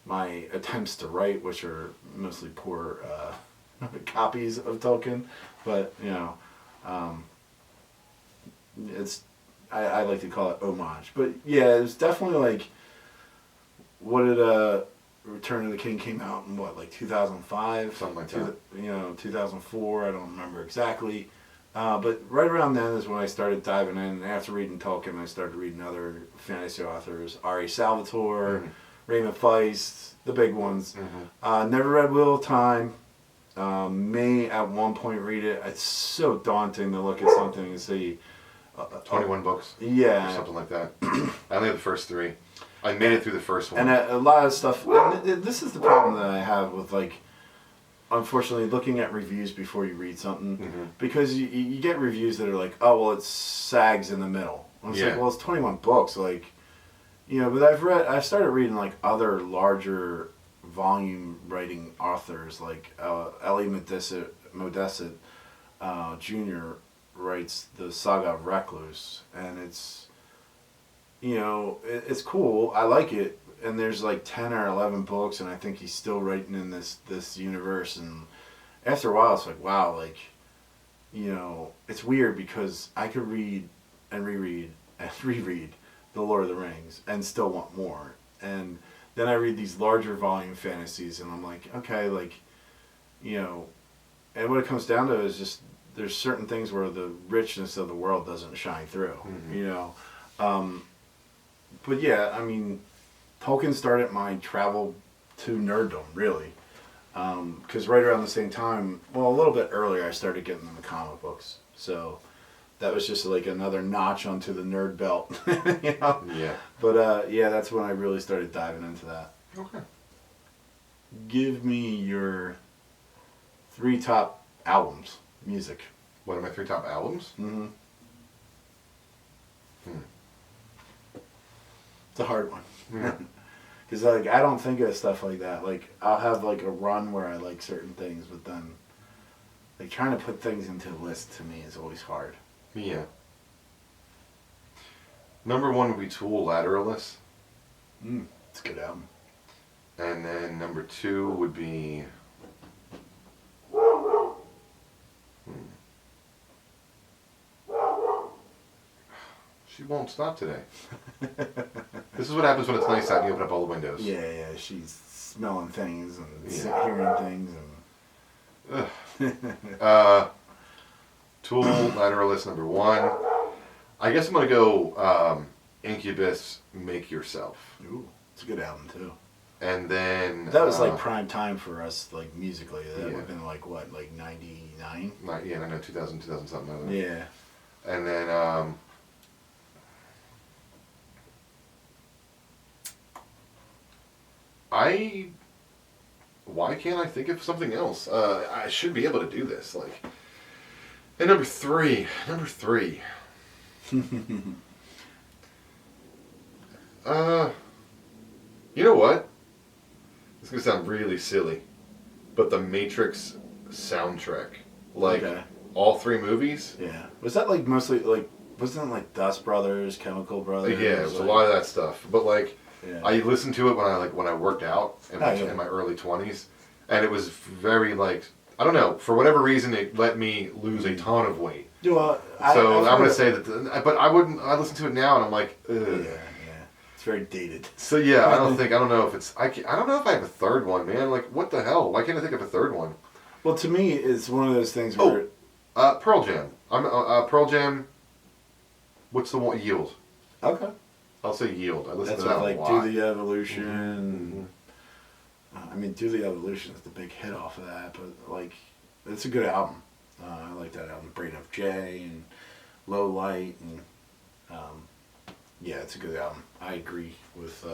my attempts to write, which are mostly poor copies of Tolkien. But you know, it's I like to call it homage. But yeah, it was definitely like, what did Return of the King came out in what, like 2005, something like that. You know, 2004. I don't remember exactly. But right around then is when I started diving in. After reading Tolkien, I started reading other fantasy authors, R.A. Salvatore, Raymond Feist, the big ones. Never read Wheel of Time. May at one point read it. It's so daunting to look at something and see 21 books. Yeah. Or something like that. I only had the first 3. I made it through the first one. And a lot of stuff. And this is the problem that I have with, like, unfortunately, looking at reviews before you read something. Because you get reviews that are like, oh, well, it sags in the middle. And it's like, well, it's 21 books. Like, you know, but I've started reading, like, other larger volume writing authors, like Elie Modessit Jr. writes the Saga of Recluse, and it's, you know, it's cool. I like it, and there's like 10 or 11 books, and I think he's still writing in this universe. And after a while, it's like, wow, like, you know, it's weird because I could read and reread and reread The Lord of the Rings and still want more. And then I read these larger volume fantasies, and I'm like, okay, like, you know, and what it comes down to is just there's certain things where the richness of the world doesn't shine through, you know. But yeah, I mean, Tolkien started my travel to nerddom, really. Because right around the same time, well, a little bit earlier, I started getting into comic books. So that was just like another notch onto the nerd belt, you know? Yeah. But yeah, that's when I really started diving into that. Okay. Give me your 3 top albums, music. What are my 3 top albums? It's a hard one. Because like, I don't think of stuff like that. Like, I'll have like a run where I like certain things, but then like trying to put things into a list to me is always hard. Yeah. Number 1 would be Tool, Lateralus. It's a good album. And then number 2 would be... She won't stop today. This is what happens when it's nice out and you open up all the windows. Yeah, she's smelling things and hearing things and... Tool, Lateralus, number 1. I guess I'm going to go Incubus, Make Yourself. Ooh, it's a good album too. And then... That was like prime time for us, like musically. That would have been like, what, like 99? Yeah, I know, 2000 something. I don't know. Yeah. And then why can't I think of something else? I should be able to do this. Like, and number three. You know what? It's gonna sound really silly, but the Matrix soundtrack, like Okay. all three movies. Yeah. Was that like mostly like, wasn't it like Dust Brothers, Chemical Brothers? Yeah, it was a like- lot of that stuff. But like, Yeah. I listened to it when I worked out in my, Oh, yeah. in my early 20s, and it was very like, I don't know, for whatever reason it let me lose a ton of weight. Well, So I've I'm gonna heard- say that, but I wouldn't. I listen to it now and I'm like, ugh. Yeah. It's very dated. So yeah, I don't know if it's I don't know if I have a third one, man. Like, what the hell? Why can't I think of a third one? Well, to me, it's one of those things where. Pearl Jam. Pearl Jam. What's the one? Yield. Okay. I'll say Yield. I listen That's to that what, a like lot. Do the Evolution. I mean, Do the Evolution is the big hit off of that, but like, it's a good album. I like that album, Brain of J and Low Light, and yeah, it's a good album. I agree with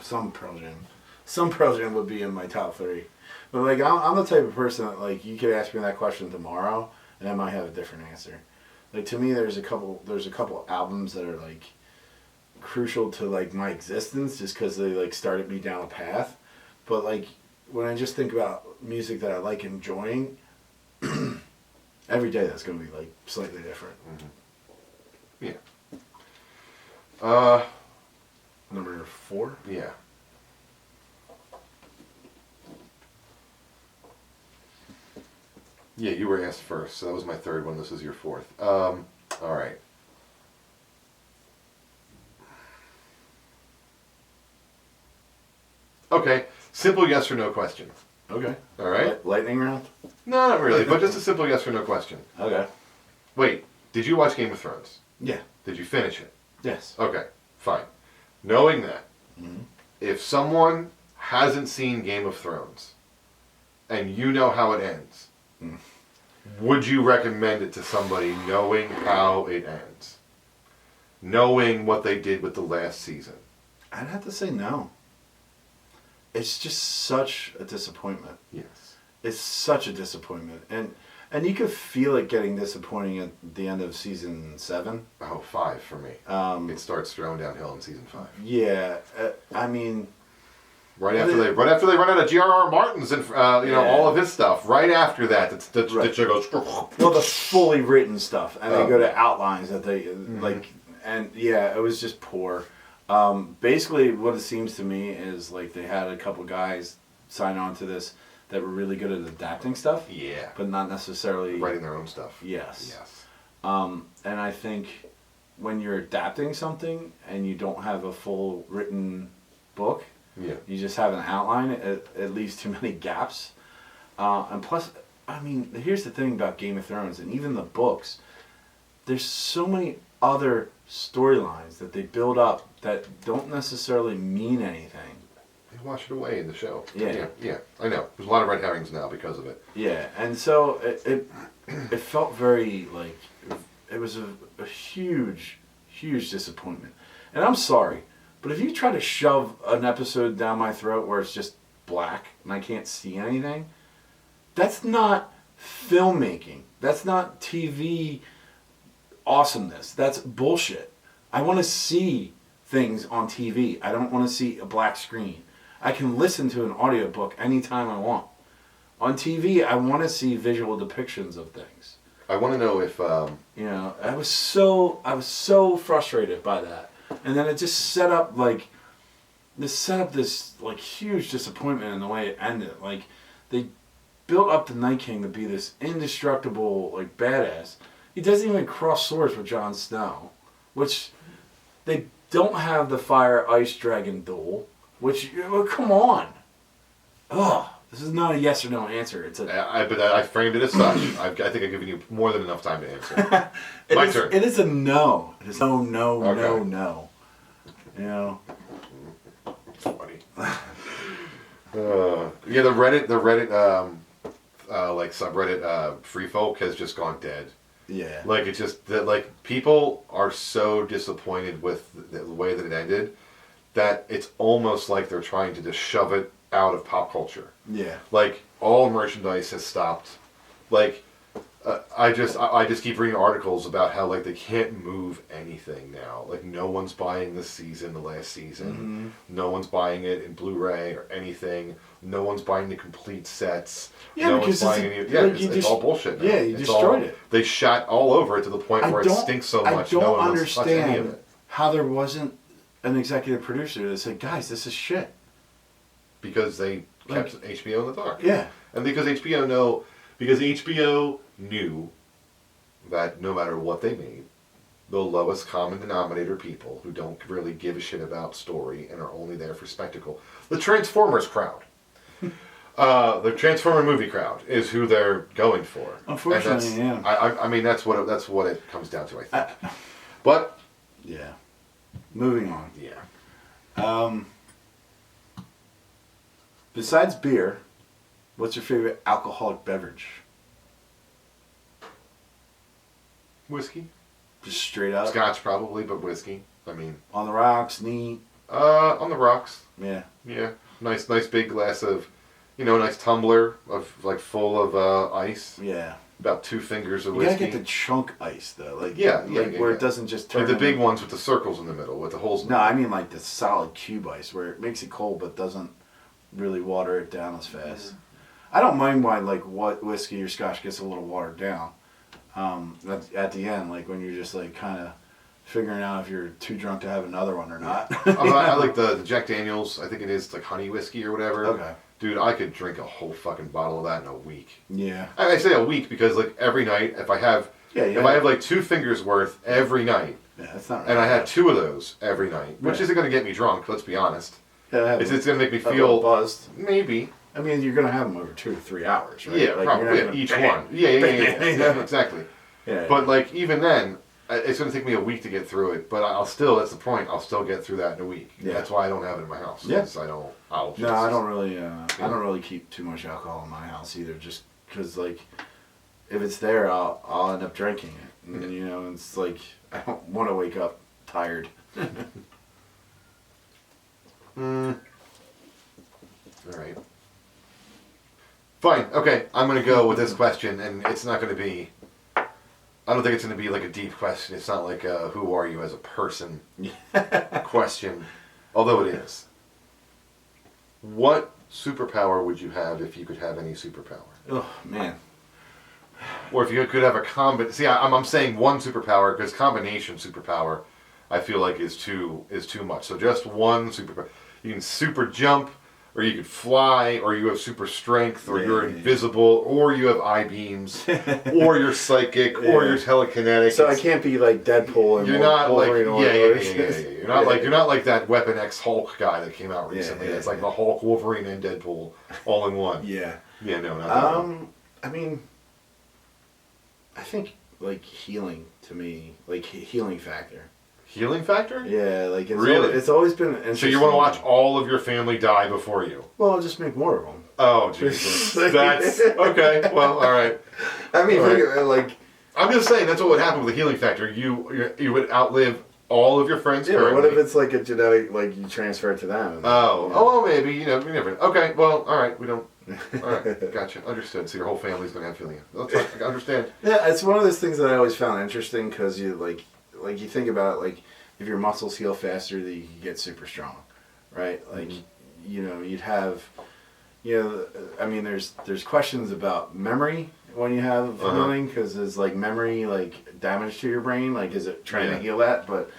some Pearl Jam. Some Pearl Jam would be in my top 3, but like, I'm the type of person that like you could ask me that question tomorrow, and I might have a different answer. Like, to me, there's a couple albums that are like crucial to like my existence just because they like started me down a path. But like, when I just think about music that I like enjoying, every day that's gonna be like slightly different. Yeah. Number 4. Yeah. Yeah, you were asked first, so that was my third one. This is your fourth. All right. Okay, simple yes or no question. Okay. All right? Lightning round. No, not really, but just a simple yes or no question. Okay. Wait, did you watch Game of Thrones? Yeah. Did you finish it? Yes. Okay, fine. Knowing that, Mhm. if someone hasn't seen Game of Thrones and you know how it ends, Mm. would you recommend it to somebody knowing how it ends? Knowing what they did with the last season? I'd have to say no. It's just such a disappointment. Yes. It's such a disappointment, and you could feel it getting disappointing at the end of season 7. Oh, 5 for me. It starts throwing downhill in season 5. Yeah, I mean, Right after they run out of G.R.R. Martin's and all of his stuff. Right after that, the show goes. well, the fully written stuff, and they Oh. go to outlines that they like, and yeah, it was just poor. Basically, what it seems to me is like they had a couple guys sign on to this that were really good at adapting stuff, Yeah. but not necessarily Writing their own stuff. Yes. Yes. And I think when you're adapting something and you don't have a full written book, Yeah. you just have an outline, it leaves too many gaps. And plus, I mean, here's the thing about Game of Thrones and even the books. There's so many other storylines that they build up that don't necessarily mean anything. They wash it away in the show. Yeah. Yeah. I know. There's a lot of red herrings now because of it. Yeah, and so it felt very like it was a huge, huge disappointment. And I'm sorry, but if you try to shove an episode down my throat where it's just black and I can't see anything, that's not filmmaking. That's not TV awesomeness. That's bullshit. I want to see things on TV. I don't want to see a black screen. I can listen to an audiobook anytime I want. On TV, I want to see visual depictions of things. I want to know if You know, I was so frustrated by that, and then it just set up this like huge disappointment in the way it ended. Like they built up the Night King to be this indestructible like badass. He doesn't even cross swords with Jon Snow, which they don't have the fire ice dragon duel. Which come on, ugh. This is not a yes or no answer. It's a. but I framed it as such. I think I've given you more than enough time to answer. My turn. It is a no. It is no, no, Okay. no, no. You know. It's funny. Yeah, the Reddit, like subreddit, Free Folk has just gone dead. Yeah. Like, it's just that, like, people are so disappointed with the way that it ended that it's almost like they're trying to just shove it out of pop culture. Yeah. Like, all merchandise has stopped. Like, I just keep reading articles about how, like, they can't move anything now. Like, no one's buying this season, the last season. No one's buying it in Blu-ray or anything. No one's buying the complete sets. Yeah, no because one's buying any. Yeah, like, it's all bullshit now. Yeah, you It's destroyed all, it. They shot all over it to the point where it stinks so much. I don't no one wants to touch any of understand it. how there wasn't an executive producer that said, "Guys, this is shit." Because they kept HBO in the dark. Yeah. And because HBO knew that no matter what they made, the lowest common denominator people who don't really give a shit about story and are only there for spectacle, the Transformers crowd, the Transformer movie crowd is who they're going for. Unfortunately, and I mean that's what it comes down to, I think. But yeah. Moving on. yeah, Besides beer, what's your favorite alcoholic beverage? whiskey, Just straight up. Scotch probably, but whiskey. I mean, On the rocks, neat. on the rocks. Yeah. Yeah, nice big glass of, nice tumbler of like full of ice. Yeah. About 2 fingers of You whiskey. gotta get the chunk ice though, like Yeah, where yeah. it doesn't just turn. Like the big into- ones with the circles in the middle, with the holes in No, the I mean like the solid cube ice where it makes it cold but doesn't really water it down as fast. I don't mind why like what whiskey or scotch gets a little watered down. At the end, like when you're just like kind of figuring out if you're too drunk to have another one or not. I like the Jack Daniels, I think it is like honey whiskey or whatever. Okay. Dude, I could drink a whole fucking bottle of that in a week. Yeah. I say a week because like every night, if I have like 2 fingers worth every night, Yeah, that's not. and I had 2 of those every night, which Right. isn't going to get me drunk, let's be honest. Yeah, It's going to make me a little feel buzzed. maybe. I mean, you're gonna have them over 2 to 3 hours, right? Yeah, Like, probably. you're not Yeah, gonna each bang, one. Yeah, bang. yeah, exactly. Yeah. But like even then, it's going to take me a week to get through it. But I'll still. That's the point. I'll still get through that in a week. Yeah. That's why I don't have it in my house. Yeah. 'Cause I don't. I'll just, No, I don't really. I don't really keep too much alcohol in my house either. Just because, like, if it's there, I'll end up drinking it. And, you know, it's like I don't want to wake up tired. All right. Fine. Okay. I'm going to go with this question, and it's not going to be. I don't think it's going to be like a deep question. It's not like a who are you as a person question, although it is. What superpower would you have if you could have any superpower? Oh man. Or if you could have a See, I'm saying one superpower because combination superpower, I feel like is too much. So just one superpower. You can super jump, or you could fly, or you have super strength, or you're invisible, or you have eye beams, or you're psychic, or you're telekinetic. So I can't be like Deadpool and You're not like Wolverine yeah. You're not like that Weapon X Hulk guy that came out recently. It's like the Hulk, Wolverine, and Deadpool all in one. Yeah. Yeah, no, not that one. I mean, I think like healing to me, like healing factor. Healing factor? Yeah, like it's Really? it's always been interesting. So you want to watch all of your family die before you? Well, I'll just make more of them. Oh, Jesus. That's okay. Well, all right. I mean, All right. think of it, like I'm just saying that's what would happen with the healing factor. You would outlive all of your friends. yeah. But currently. what if it's like a genetic, like you transfer it to them? And, Oh, you know. well, maybe you never. Okay, well, all right. We don't. All right, gotcha. Understood. So your whole family's gonna have healing. That's fine. I understand. Yeah, it's one of those things that I always found interesting because you like you think about it, like if your muscles heal faster, that you can get super strong, right? Like you know, you'd have, you know, I mean, there's questions about memory when you have healing because is like memory like damage to your brain, like is it trying to heal that? But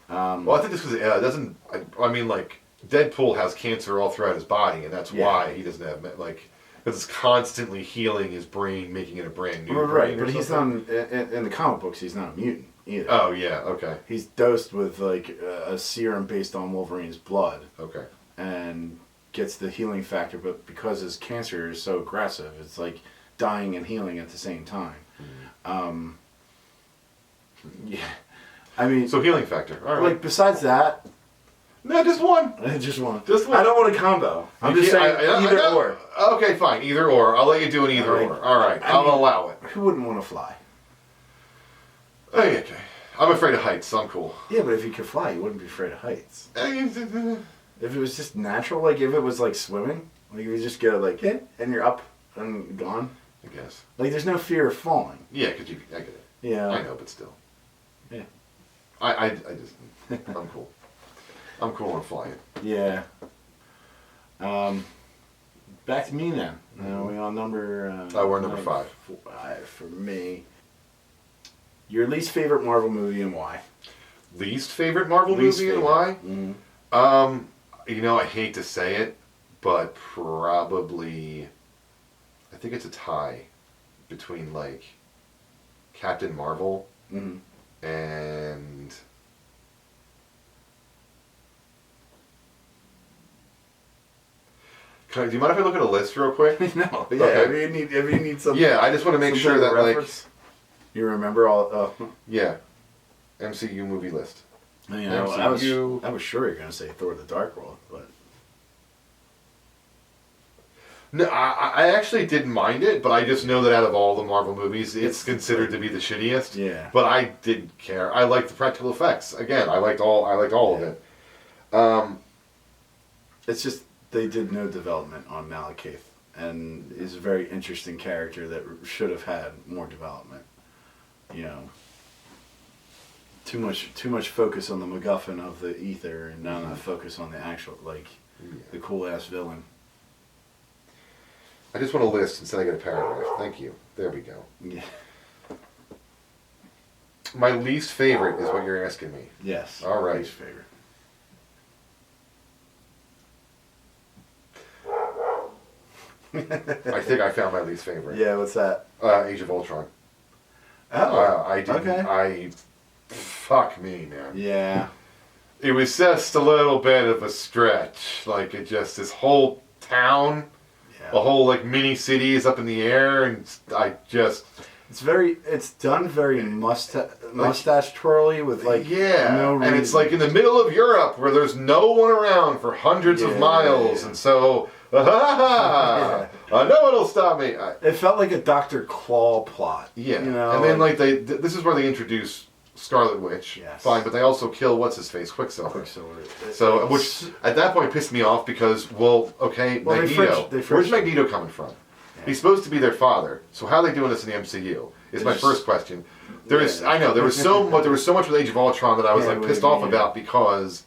Well, I think this because it doesn't. I mean, like Deadpool has cancer all throughout his body, and that's why he doesn't have because it's constantly healing his brain, making it a brand new. right, brain or but he's something. not in the comic books. He's not a mutant either. Oh yeah. Okay. He's dosed with like a serum based on Wolverine's blood. Okay. And gets the healing factor, but because his cancer is so aggressive, it's like dying and healing at the same time. Yeah, I mean, So healing factor. All right. like besides that, No, just one. just one. Just one. I don't want a combo. I'm just saying either or. Okay, fine. Either or. I'll let you do an either All right. or. All right. I I'll mean- allow it. Who wouldn't want to fly? Oh, yeah, okay. I'm afraid of heights, so I'm cool. Yeah, but if you could fly, you wouldn't be afraid of heights. I If it was just natural, like if it was like swimming, like you just go like hit and you're up and gone. guess. Like there's no fear of falling. Yeah, because I get it. Yeah. I know, but still. Yeah. I just, I'm cool. I'm cool on flying. Yeah. Back to me then. Now we on number. We're number 5. 5 for me. Your least favorite Marvel movie and why? Least favorite Marvel Least movie and favorite. why? I hate to say it, but probably, I think it's a tie between like Captain Marvel and do you mind if I look at a list real quick? No. Yeah. Okay. If you need something. Yeah, I just want to make sure that reference, you remember all. yeah, MCU movie list. You know, I was MCU. sure you were gonna say Thor: The Dark World, but No, I actually didn't mind it, but I just know that out of all the Marvel movies, it's considered to be the shittiest. Yeah. But I didn't care. I liked the practical effects. Again, I liked all of it. It's just they did no development on Malekith, and is a very interesting character that should have had more development. You know, too much focus on the MacGuffin of the ether, and not enough focus on the actual the cool ass villain. I just want a list instead I get a paragraph. Thank you. There we go. Yeah. My least favorite is what you're asking me. Yes. All right. Least favorite. I think I found my least favorite. Yeah. What's that? Age of Ultron. Oh. I didn't. Okay. Fuck me, man. Yeah. It was just a little bit of a stretch. Like it just this whole town, Yeah. a whole like mini city is up in the air, and I just It's done very mustache twirly with no reason. and it's like in the middle of Europe where there's no one around for hundreds of miles, and so I know it'll stop me. It felt like a Dr. Claw plot. Yeah, You know, and then like this is where they introduce Scarlet Witch, Yes. fine, but they also kill what's his face, Quicksilver. Quicksilver. So, which at that point pissed me off because, Magneto. Where's Magneto coming from? Yeah. He's supposed to be their father. So how are they doing this in the MCU? Is my first question. There was so much with Age of Ultron that I was pissed off about because.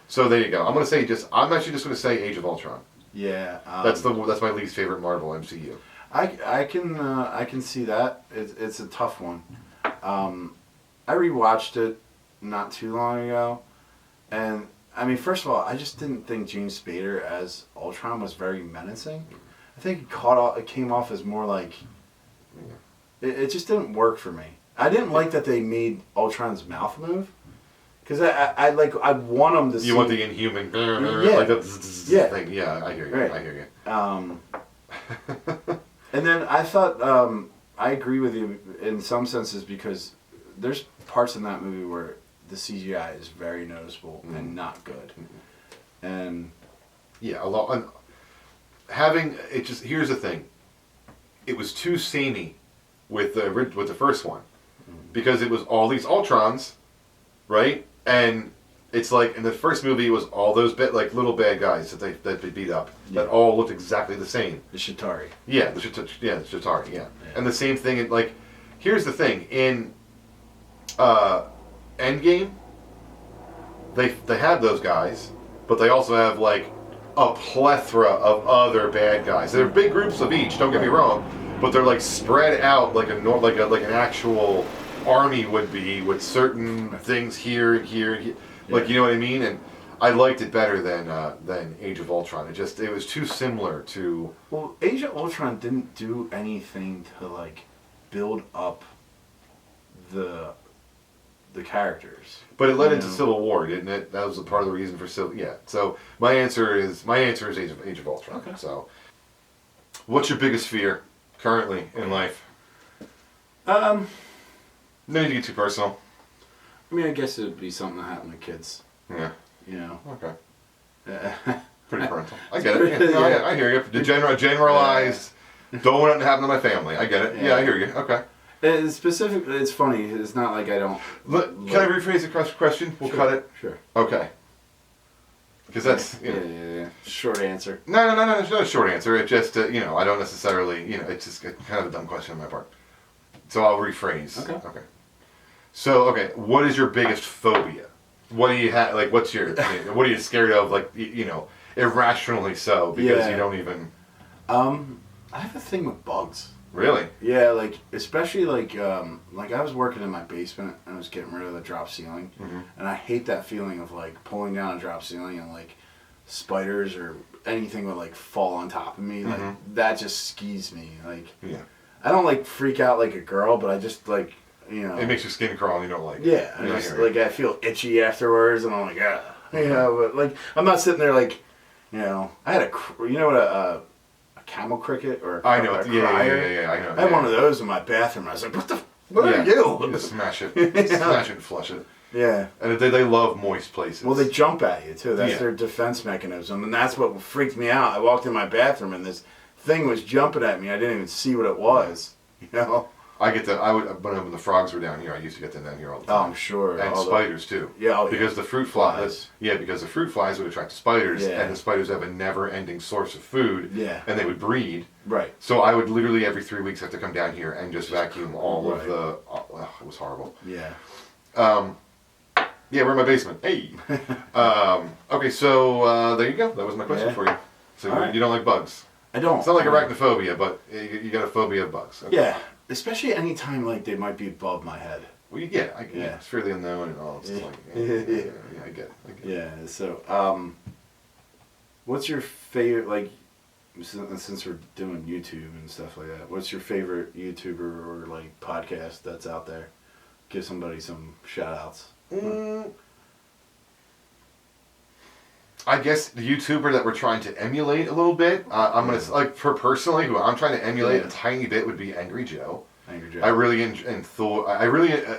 So there you go. I'm actually just going to say Age of Ultron. Yeah. That's my least favorite Marvel MCU. I can see that. It's a tough one. I rewatched it not too long ago, and I mean, first of all, I just didn't think James Spader as Ultron was very menacing. I think it came off as more like it just didn't work for me. I didn't like that they made Ultron's mouth move because I want him to. You want the Inhuman, like that thing? Yeah, I hear you. Right. I hear you. And then I thought I agree with you in some senses because there's parts in that movie where the CGI is very noticeable and not good. And yeah, a lot. And having it just here's the thing. It was too samey with the first one because it was all these Ultrons, right? And it's like in the first movie it was all those little bad guys that they beat up that all looked exactly the same. the Chitauri. Yeah, the Chitauri. Yeah, and the same thing. Here's the thing in Endgame. They have those guys, but they also have a plethora of other bad guys. They're big groups of each. Don't get me wrong, but they're spread out like an actual army would be with certain things here and here and here. You know what I mean? And I liked it better than Age of Ultron. It was too similar to. Well, Age of Ultron didn't do anything to build up the characters. But it led into Civil War, didn't it? That was a part of the reason for Civil. Yeah. So my answer is Age of Ultron. Okay. So, what's your biggest fear currently in life? No No need to get too personal. I mean, I guess it would be something that happened to kids. Yeah. You know. Okay. Pretty parental. I get it. Yeah. No, I hear you. The generalized. Don't want it to happen to my family. I get it. Yeah, I hear you. Okay. Specifically, it's funny. It's not like I don't. Look, can I rephrase the question? We'll Sure, cut it. Sure. Okay. Because that's Yeah. Short answer. No. It's not a short answer. It just I don't necessarily it's just kind of a dumb question on my part. So I'll rephrase. Okay. So what is your biggest phobia? What do you have? Like, what's your? What are you scared of? Like, irrationally so because you don't even. I have a thing with bugs. Really? Yeah, like especially like I was working in my basement and I was getting rid of the drop ceiling, and I hate that feeling of like pulling down a drop ceiling and like spiders or anything would like fall on top of me. Like that just skees me. Like I don't like freak out like a girl, but I just like It makes your skin crawl and you don't like it. Yeah, I just like I feel itchy afterwards, and I'm like but like I'm not sitting there like I had a camel cricket or I know. a Yeah, crier. I know. I had one of those in my bathroom. I was like, what are you? You just smash it. Smash it and flush it. Yeah. And they love moist places. Well, they jump at you, too. That's their defense mechanism. And that's what freaked me out. I walked in my bathroom, and this thing was jumping at me. I didn't even see what it was, when the frogs were down here, I used to get them down here all the time. Oh, I'm sure. And spiders, too. Yeah, because the fruit flies. Yeah, because the fruit flies would attract the spiders, and the spiders have a never-ending source of food. Yeah. And they would breed. Right. So I would literally every 3 weeks have to come down here and just vacuum all of the. It was horrible. Yeah. Yeah, we're in my basement. Hey. Okay, so there you go. That was my question for you. So you don't like bugs. I don't. It's not like arachnophobia, but you got a phobia of bugs. Okay. Yeah, especially any time like they might be above my head. Well, I get it. It's fairly unknown and all. It's just like, I get it. Yeah. So, what's your favorite like? Since we're doing YouTube and stuff like that, what's your favorite YouTuber or like podcast that's out there? Give somebody some shout outs. I guess the YouTuber that we're trying to emulate a little bit, I'm gonna like for personally who I'm trying to emulate a tiny bit would be Angry Joe. Angry Joe. I really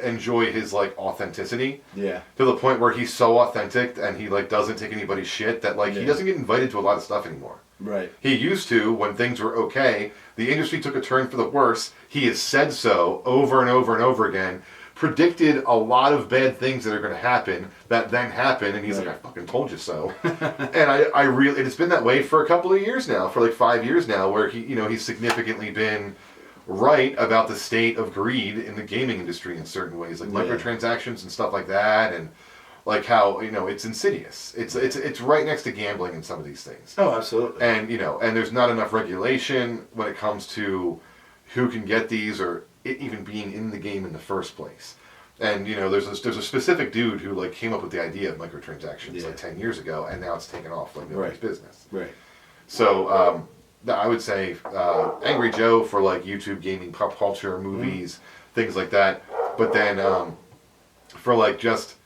enjoy his like authenticity. Yeah. To the point where he's so authentic and he like doesn't take anybody's shit that like he doesn't get invited to a lot of stuff anymore. Right. He used to when things were okay. The industry took a turn for the worse. He has said so over and over and over again. Predicted a lot of bad things that are going to happen that then happen, and he's like, I fucking told you so. And I really, it's been that way for a couple of years now, for like 5 years now, where he's significantly been right about the state of greed in the gaming industry in certain ways, like microtransactions and stuff like that, and like how it's insidious. It's right next to gambling in some of these things. Oh, absolutely. And and there's not enough regulation when it comes to who can get these or it even being in the game in the first place. And there's a specific dude who like came up with the idea of microtransactions like 10 years ago, and now it's taken off like nobody's business. Right. So I would say Angry Joe for like YouTube gaming, pop culture, movies, things like that. But then for like just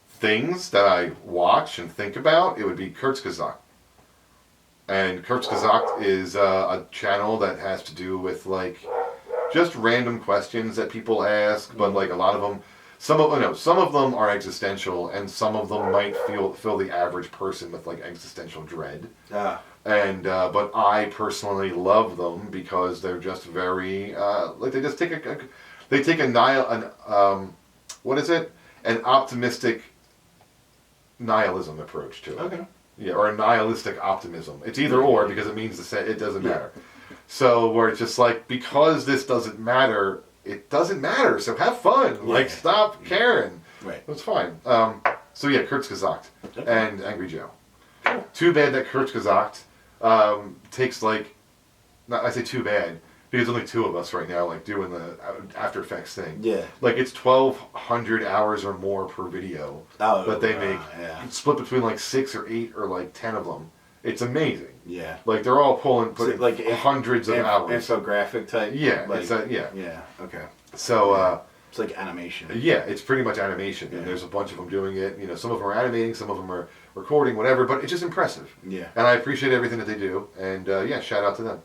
things that I watch and think about, it would be Kurzgesagt. And Kurzgesagt is a channel that has to do with like just random questions that people ask, but like a lot of them, some of them are existential, and some of them might fill the average person with like existential dread. And but I personally love them because they're just very like they just take an optimistic nihilism approach to it. Okay. Yeah, or a nihilistic optimism. It's either or because it means to say it doesn't matter. So where it's just like, because this doesn't matter, it doesn't matter. So have fun. Yeah. Like stop caring. Right. That's fine. So yeah, Kurzgesagt and Angry Joe. Cool. Too bad that Kurzgesagt takes like, I say too bad because only two of us right now like doing the After Effects thing. Yeah. Like it's 1,200 hours or more per video that they make. It's split between like 6 or 8 or like 10 of them. It's amazing. Yeah. Like they're all putting like hundreds of hours. Infographic type. Yeah. Like, Yeah. Okay. So. It's like animation. Yeah, it's pretty much animation, and there's a bunch of them doing it. Some of them are animating, some of them are recording, whatever. But it's just impressive. Yeah. And I appreciate everything that they do, and shout out to them.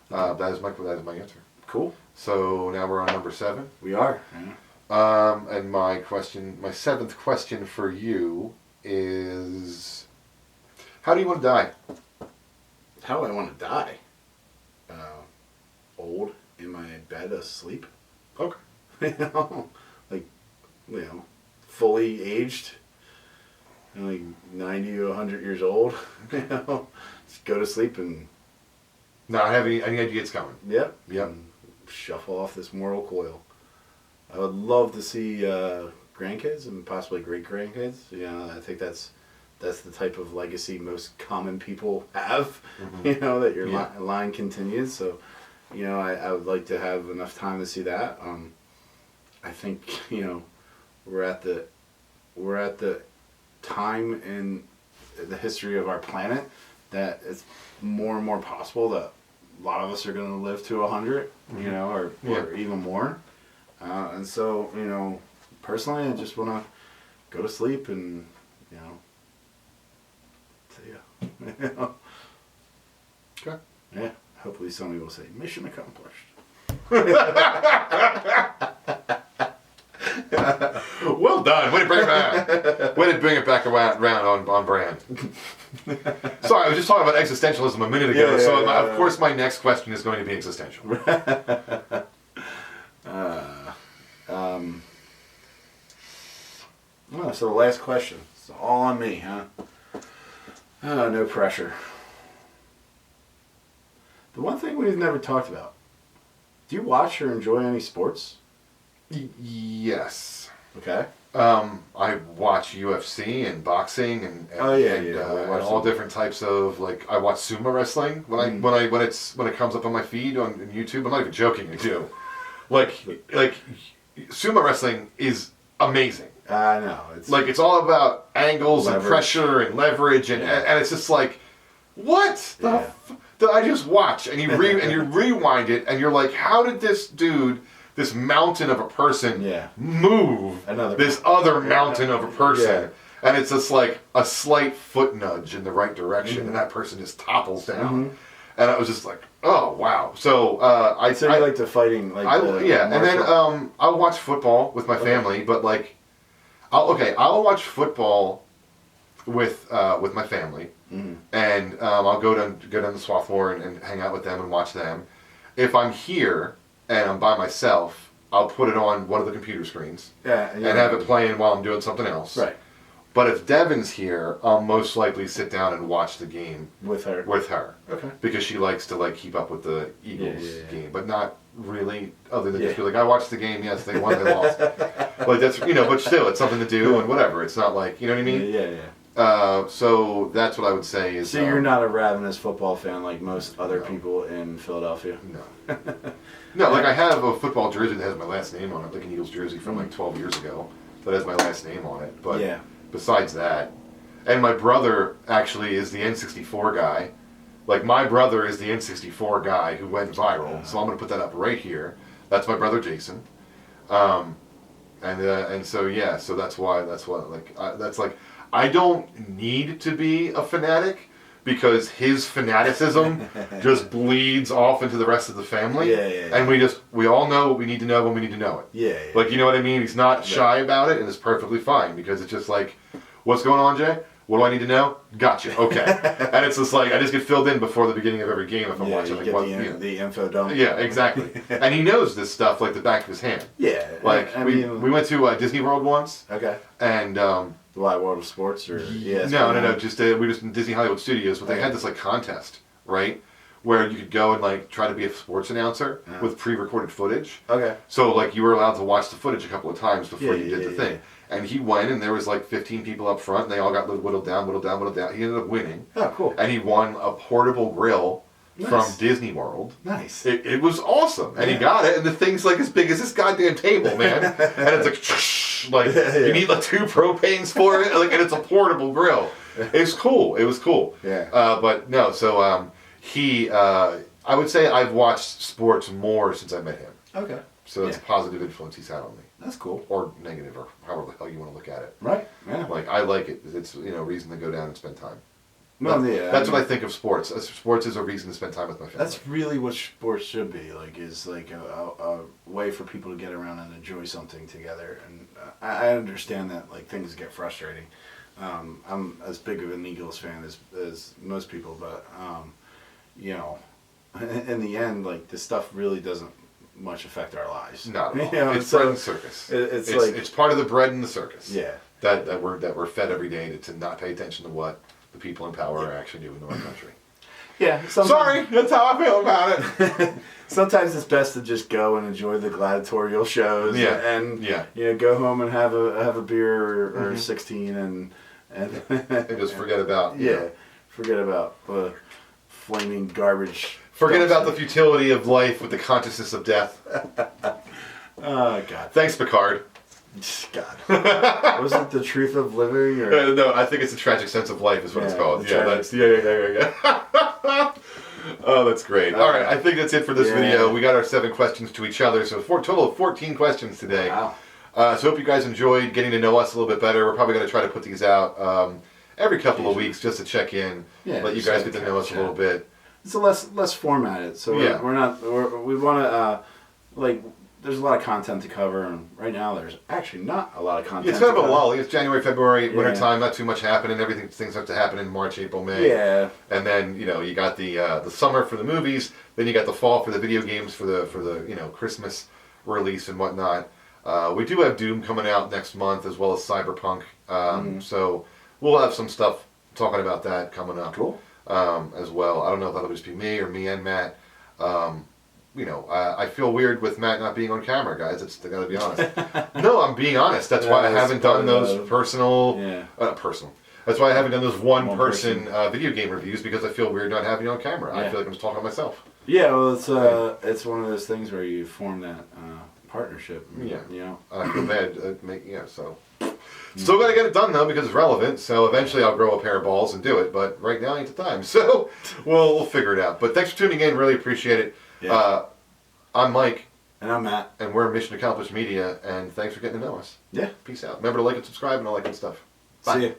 That is my answer. Cool. So now we're on number 7. We are. Yeah. And my 7th question for you is, how do you want to die? How do I want to die? Old, in my bed, asleep. Okay. You know, like, you know, fully aged, you know, like 90 to 100 years old. You know, just go to sleep and Not have any idea it's coming. yep, Yep. and shuffle off this mortal coil. I would love to see grandkids and possibly great grandkids. You know, I think that's the type of legacy most common people have. Mhm. You know, that your Yeah. line continues. So, you know, I would like to have enough time to see that. I think, you know, we're at the time in the history of our planet that it's more and more possible that a lot of us are going to live to 100, you know, or even more. And so, you know, personally, I just want to go to sleep and, you know, see ya. You know? Okay. Yeah. Hopefully somebody will say, mission accomplished. Well done. Way to bring it back. Way to bring it back around on brand. Sorry, I was just talking about existentialism a minute ago, so of course my next question is going to be existential. Oh, so the last question. It's all on me, huh? Oh, no pressure. The one thing we've never talked about. Do you watch or enjoy any sports? Yes. Okay. I watch UFC and boxing and and all different types of, like, I watch sumo wrestling when it comes up on my feed on YouTube. I'm not even joking, I do. Like sumo wrestling is amazing. I know. It's Like, it's all about angles Leverage. and pressure and leverage and it's just like, what the did I just watch? And you and you rewind it and you're like, how did this dude, this mountain of a person, move this other mountain of a person? Yeah. And it's just like a slight foot nudge in the right direction, and that person just topples down. And I was just like, oh wow. So I like the fighting, like and then I'll watch football with my family, but like, I'll watch football with my family, and I'll go down to Swarthmore and hang out with them and watch them. If I'm here and I'm by myself, I'll put it on one of the computer screens and have it playing while I'm doing something else. Right. But if Devin's here, I'll most likely sit down and watch the game with her. Okay. Because she likes to, like, keep up with the Eagles game, but not really, other than just be like, I watched the game, yes, they won, they lost. Like, that's, you know, but still, it's something to do and whatever. It's not like, you know what I mean? Yeah. So that's what I would say is. So you're not a ravenous football fan like most other people in Philadelphia? No. No, like, I have a football jersey that has my last name on it, like an Eagles jersey from like 12 years ago that has my last name on it. But besides that, and my brother actually is the N64 guy. Like, my brother is the N64 guy who went viral, so I'm going to put that up right here. That's my brother Jason. And so so that's why I don't need to be a fanatic, because his fanaticism just bleeds off into the rest of the family. And we all know what we need to know when we need to know it. Like, you know what I mean? He's not shy about it, and it's perfectly fine, because it's just like, what's going on, Jay? What do I need to know? Gotcha. Okay. And it's just like, I just get filled in before the beginning of every game if I'm watching. You get the info dump. Yeah, exactly. And he knows this stuff like the back of his hand. Yeah. Like, we went to Disney World once. Okay. And the Wide World of Sports, or no. Just we were just in Disney Hollywood Studios, but they had this like contest, right, where you could go and like try to be a sports announcer with pre-recorded footage. Okay. So like you were allowed to watch the footage a couple of times before you did the thing. And he went, and there was like 15 people up front, and they all got whittled down. He ended up winning. Oh, cool. And he won a portable grill from Disney World. Nice. It was awesome. And he got it, and the thing's like as big as this goddamn table, man. And it's like, you need like 2 propanes for it, like, and it's a portable grill. It's cool. It was cool. Yeah. But no, so I would say I've watched sports more since I met him. Okay. So it's a positive influence he's had on me. That's cool. Or negative, or however the hell you want to look at it. Right. Yeah. Like, I like it. It's, you know, reason to go down and spend time. Well, That's what I think of sports. Sports is a reason to spend time with my family. That's really what sports should be. Like, is like a way for people to get around and enjoy something together. And I understand that, like, things get frustrating. I'm as big of an Eagles fan as most people, but you know, in the end, like, this stuff really doesn't much affect our lives. Not at all. You know, It's so bread and circus. it's like It's part of the bread and the circus. yeah. That we're fed every day to not pay attention to what the people in power are actually doing to our country. Yeah. Sorry, that's how I feel about it. Sometimes it's best to just go and enjoy the gladiatorial shows. Yeah. And Yeah. you know, go home and have a beer or 16 and And just forget about forget about the flaming garbage. Forget about the dumpster. futility of life with the consciousness of death. Oh God. Thanks, Picard. God. Was it the truth of living or? No, I think it's a tragic sense of life is what it's Yeah, called. the Yeah, tragic- yeah. Oh, that's great. All right, I think that's it for this Yeah. video. We got our 7 questions to each other, so for a total of 14 questions today. Wow. So hope you guys enjoyed getting to know us a little bit better. We're probably going to try to put these out every couple of weeks just to check in, Yeah, let you just guys have get a to know us a chat. little bit. It's a less formatted, so Yeah. we want to like. There's a lot of content to cover, and right now there's actually not a lot of content. It's kind of to a cover. lull. It's January, February, Yeah. wintertime, not too much happening. Things have to happen in March, April, May. Yeah. And then you got the summer for the movies. Then you got the fall for the video games for the Christmas release and whatnot. We do have Doom coming out next month as well as Cyberpunk. So we'll have some stuff talking about that coming up. Cool. As well. I don't know if that'll just be me or me and Matt. I feel weird with Matt not being on camera, guys. I gotta be honest. No, I'm being honest. That's why I That's haven't done part those of- personal. Yeah. Personal. That's why I haven't done those one One person person. video game reviews because I feel weird not having you on camera. I Yeah. feel like I'm just talking to myself. Yeah, well, it's one of those things where you form that partnership. Yeah. You know. I feel bad. So. Still gotta get it done though because it's relevant. So eventually I'll grow a pair of balls and do it. But right now ain't the time. So we'll figure it out. But thanks for tuning in. Really appreciate it. Yeah. I'm Mike, And I'm Matt. and we're Mission Accomplished Media. And thanks for getting to know us. Yeah. Peace out. Remember to like and subscribe and all that good stuff. Bye. See ya.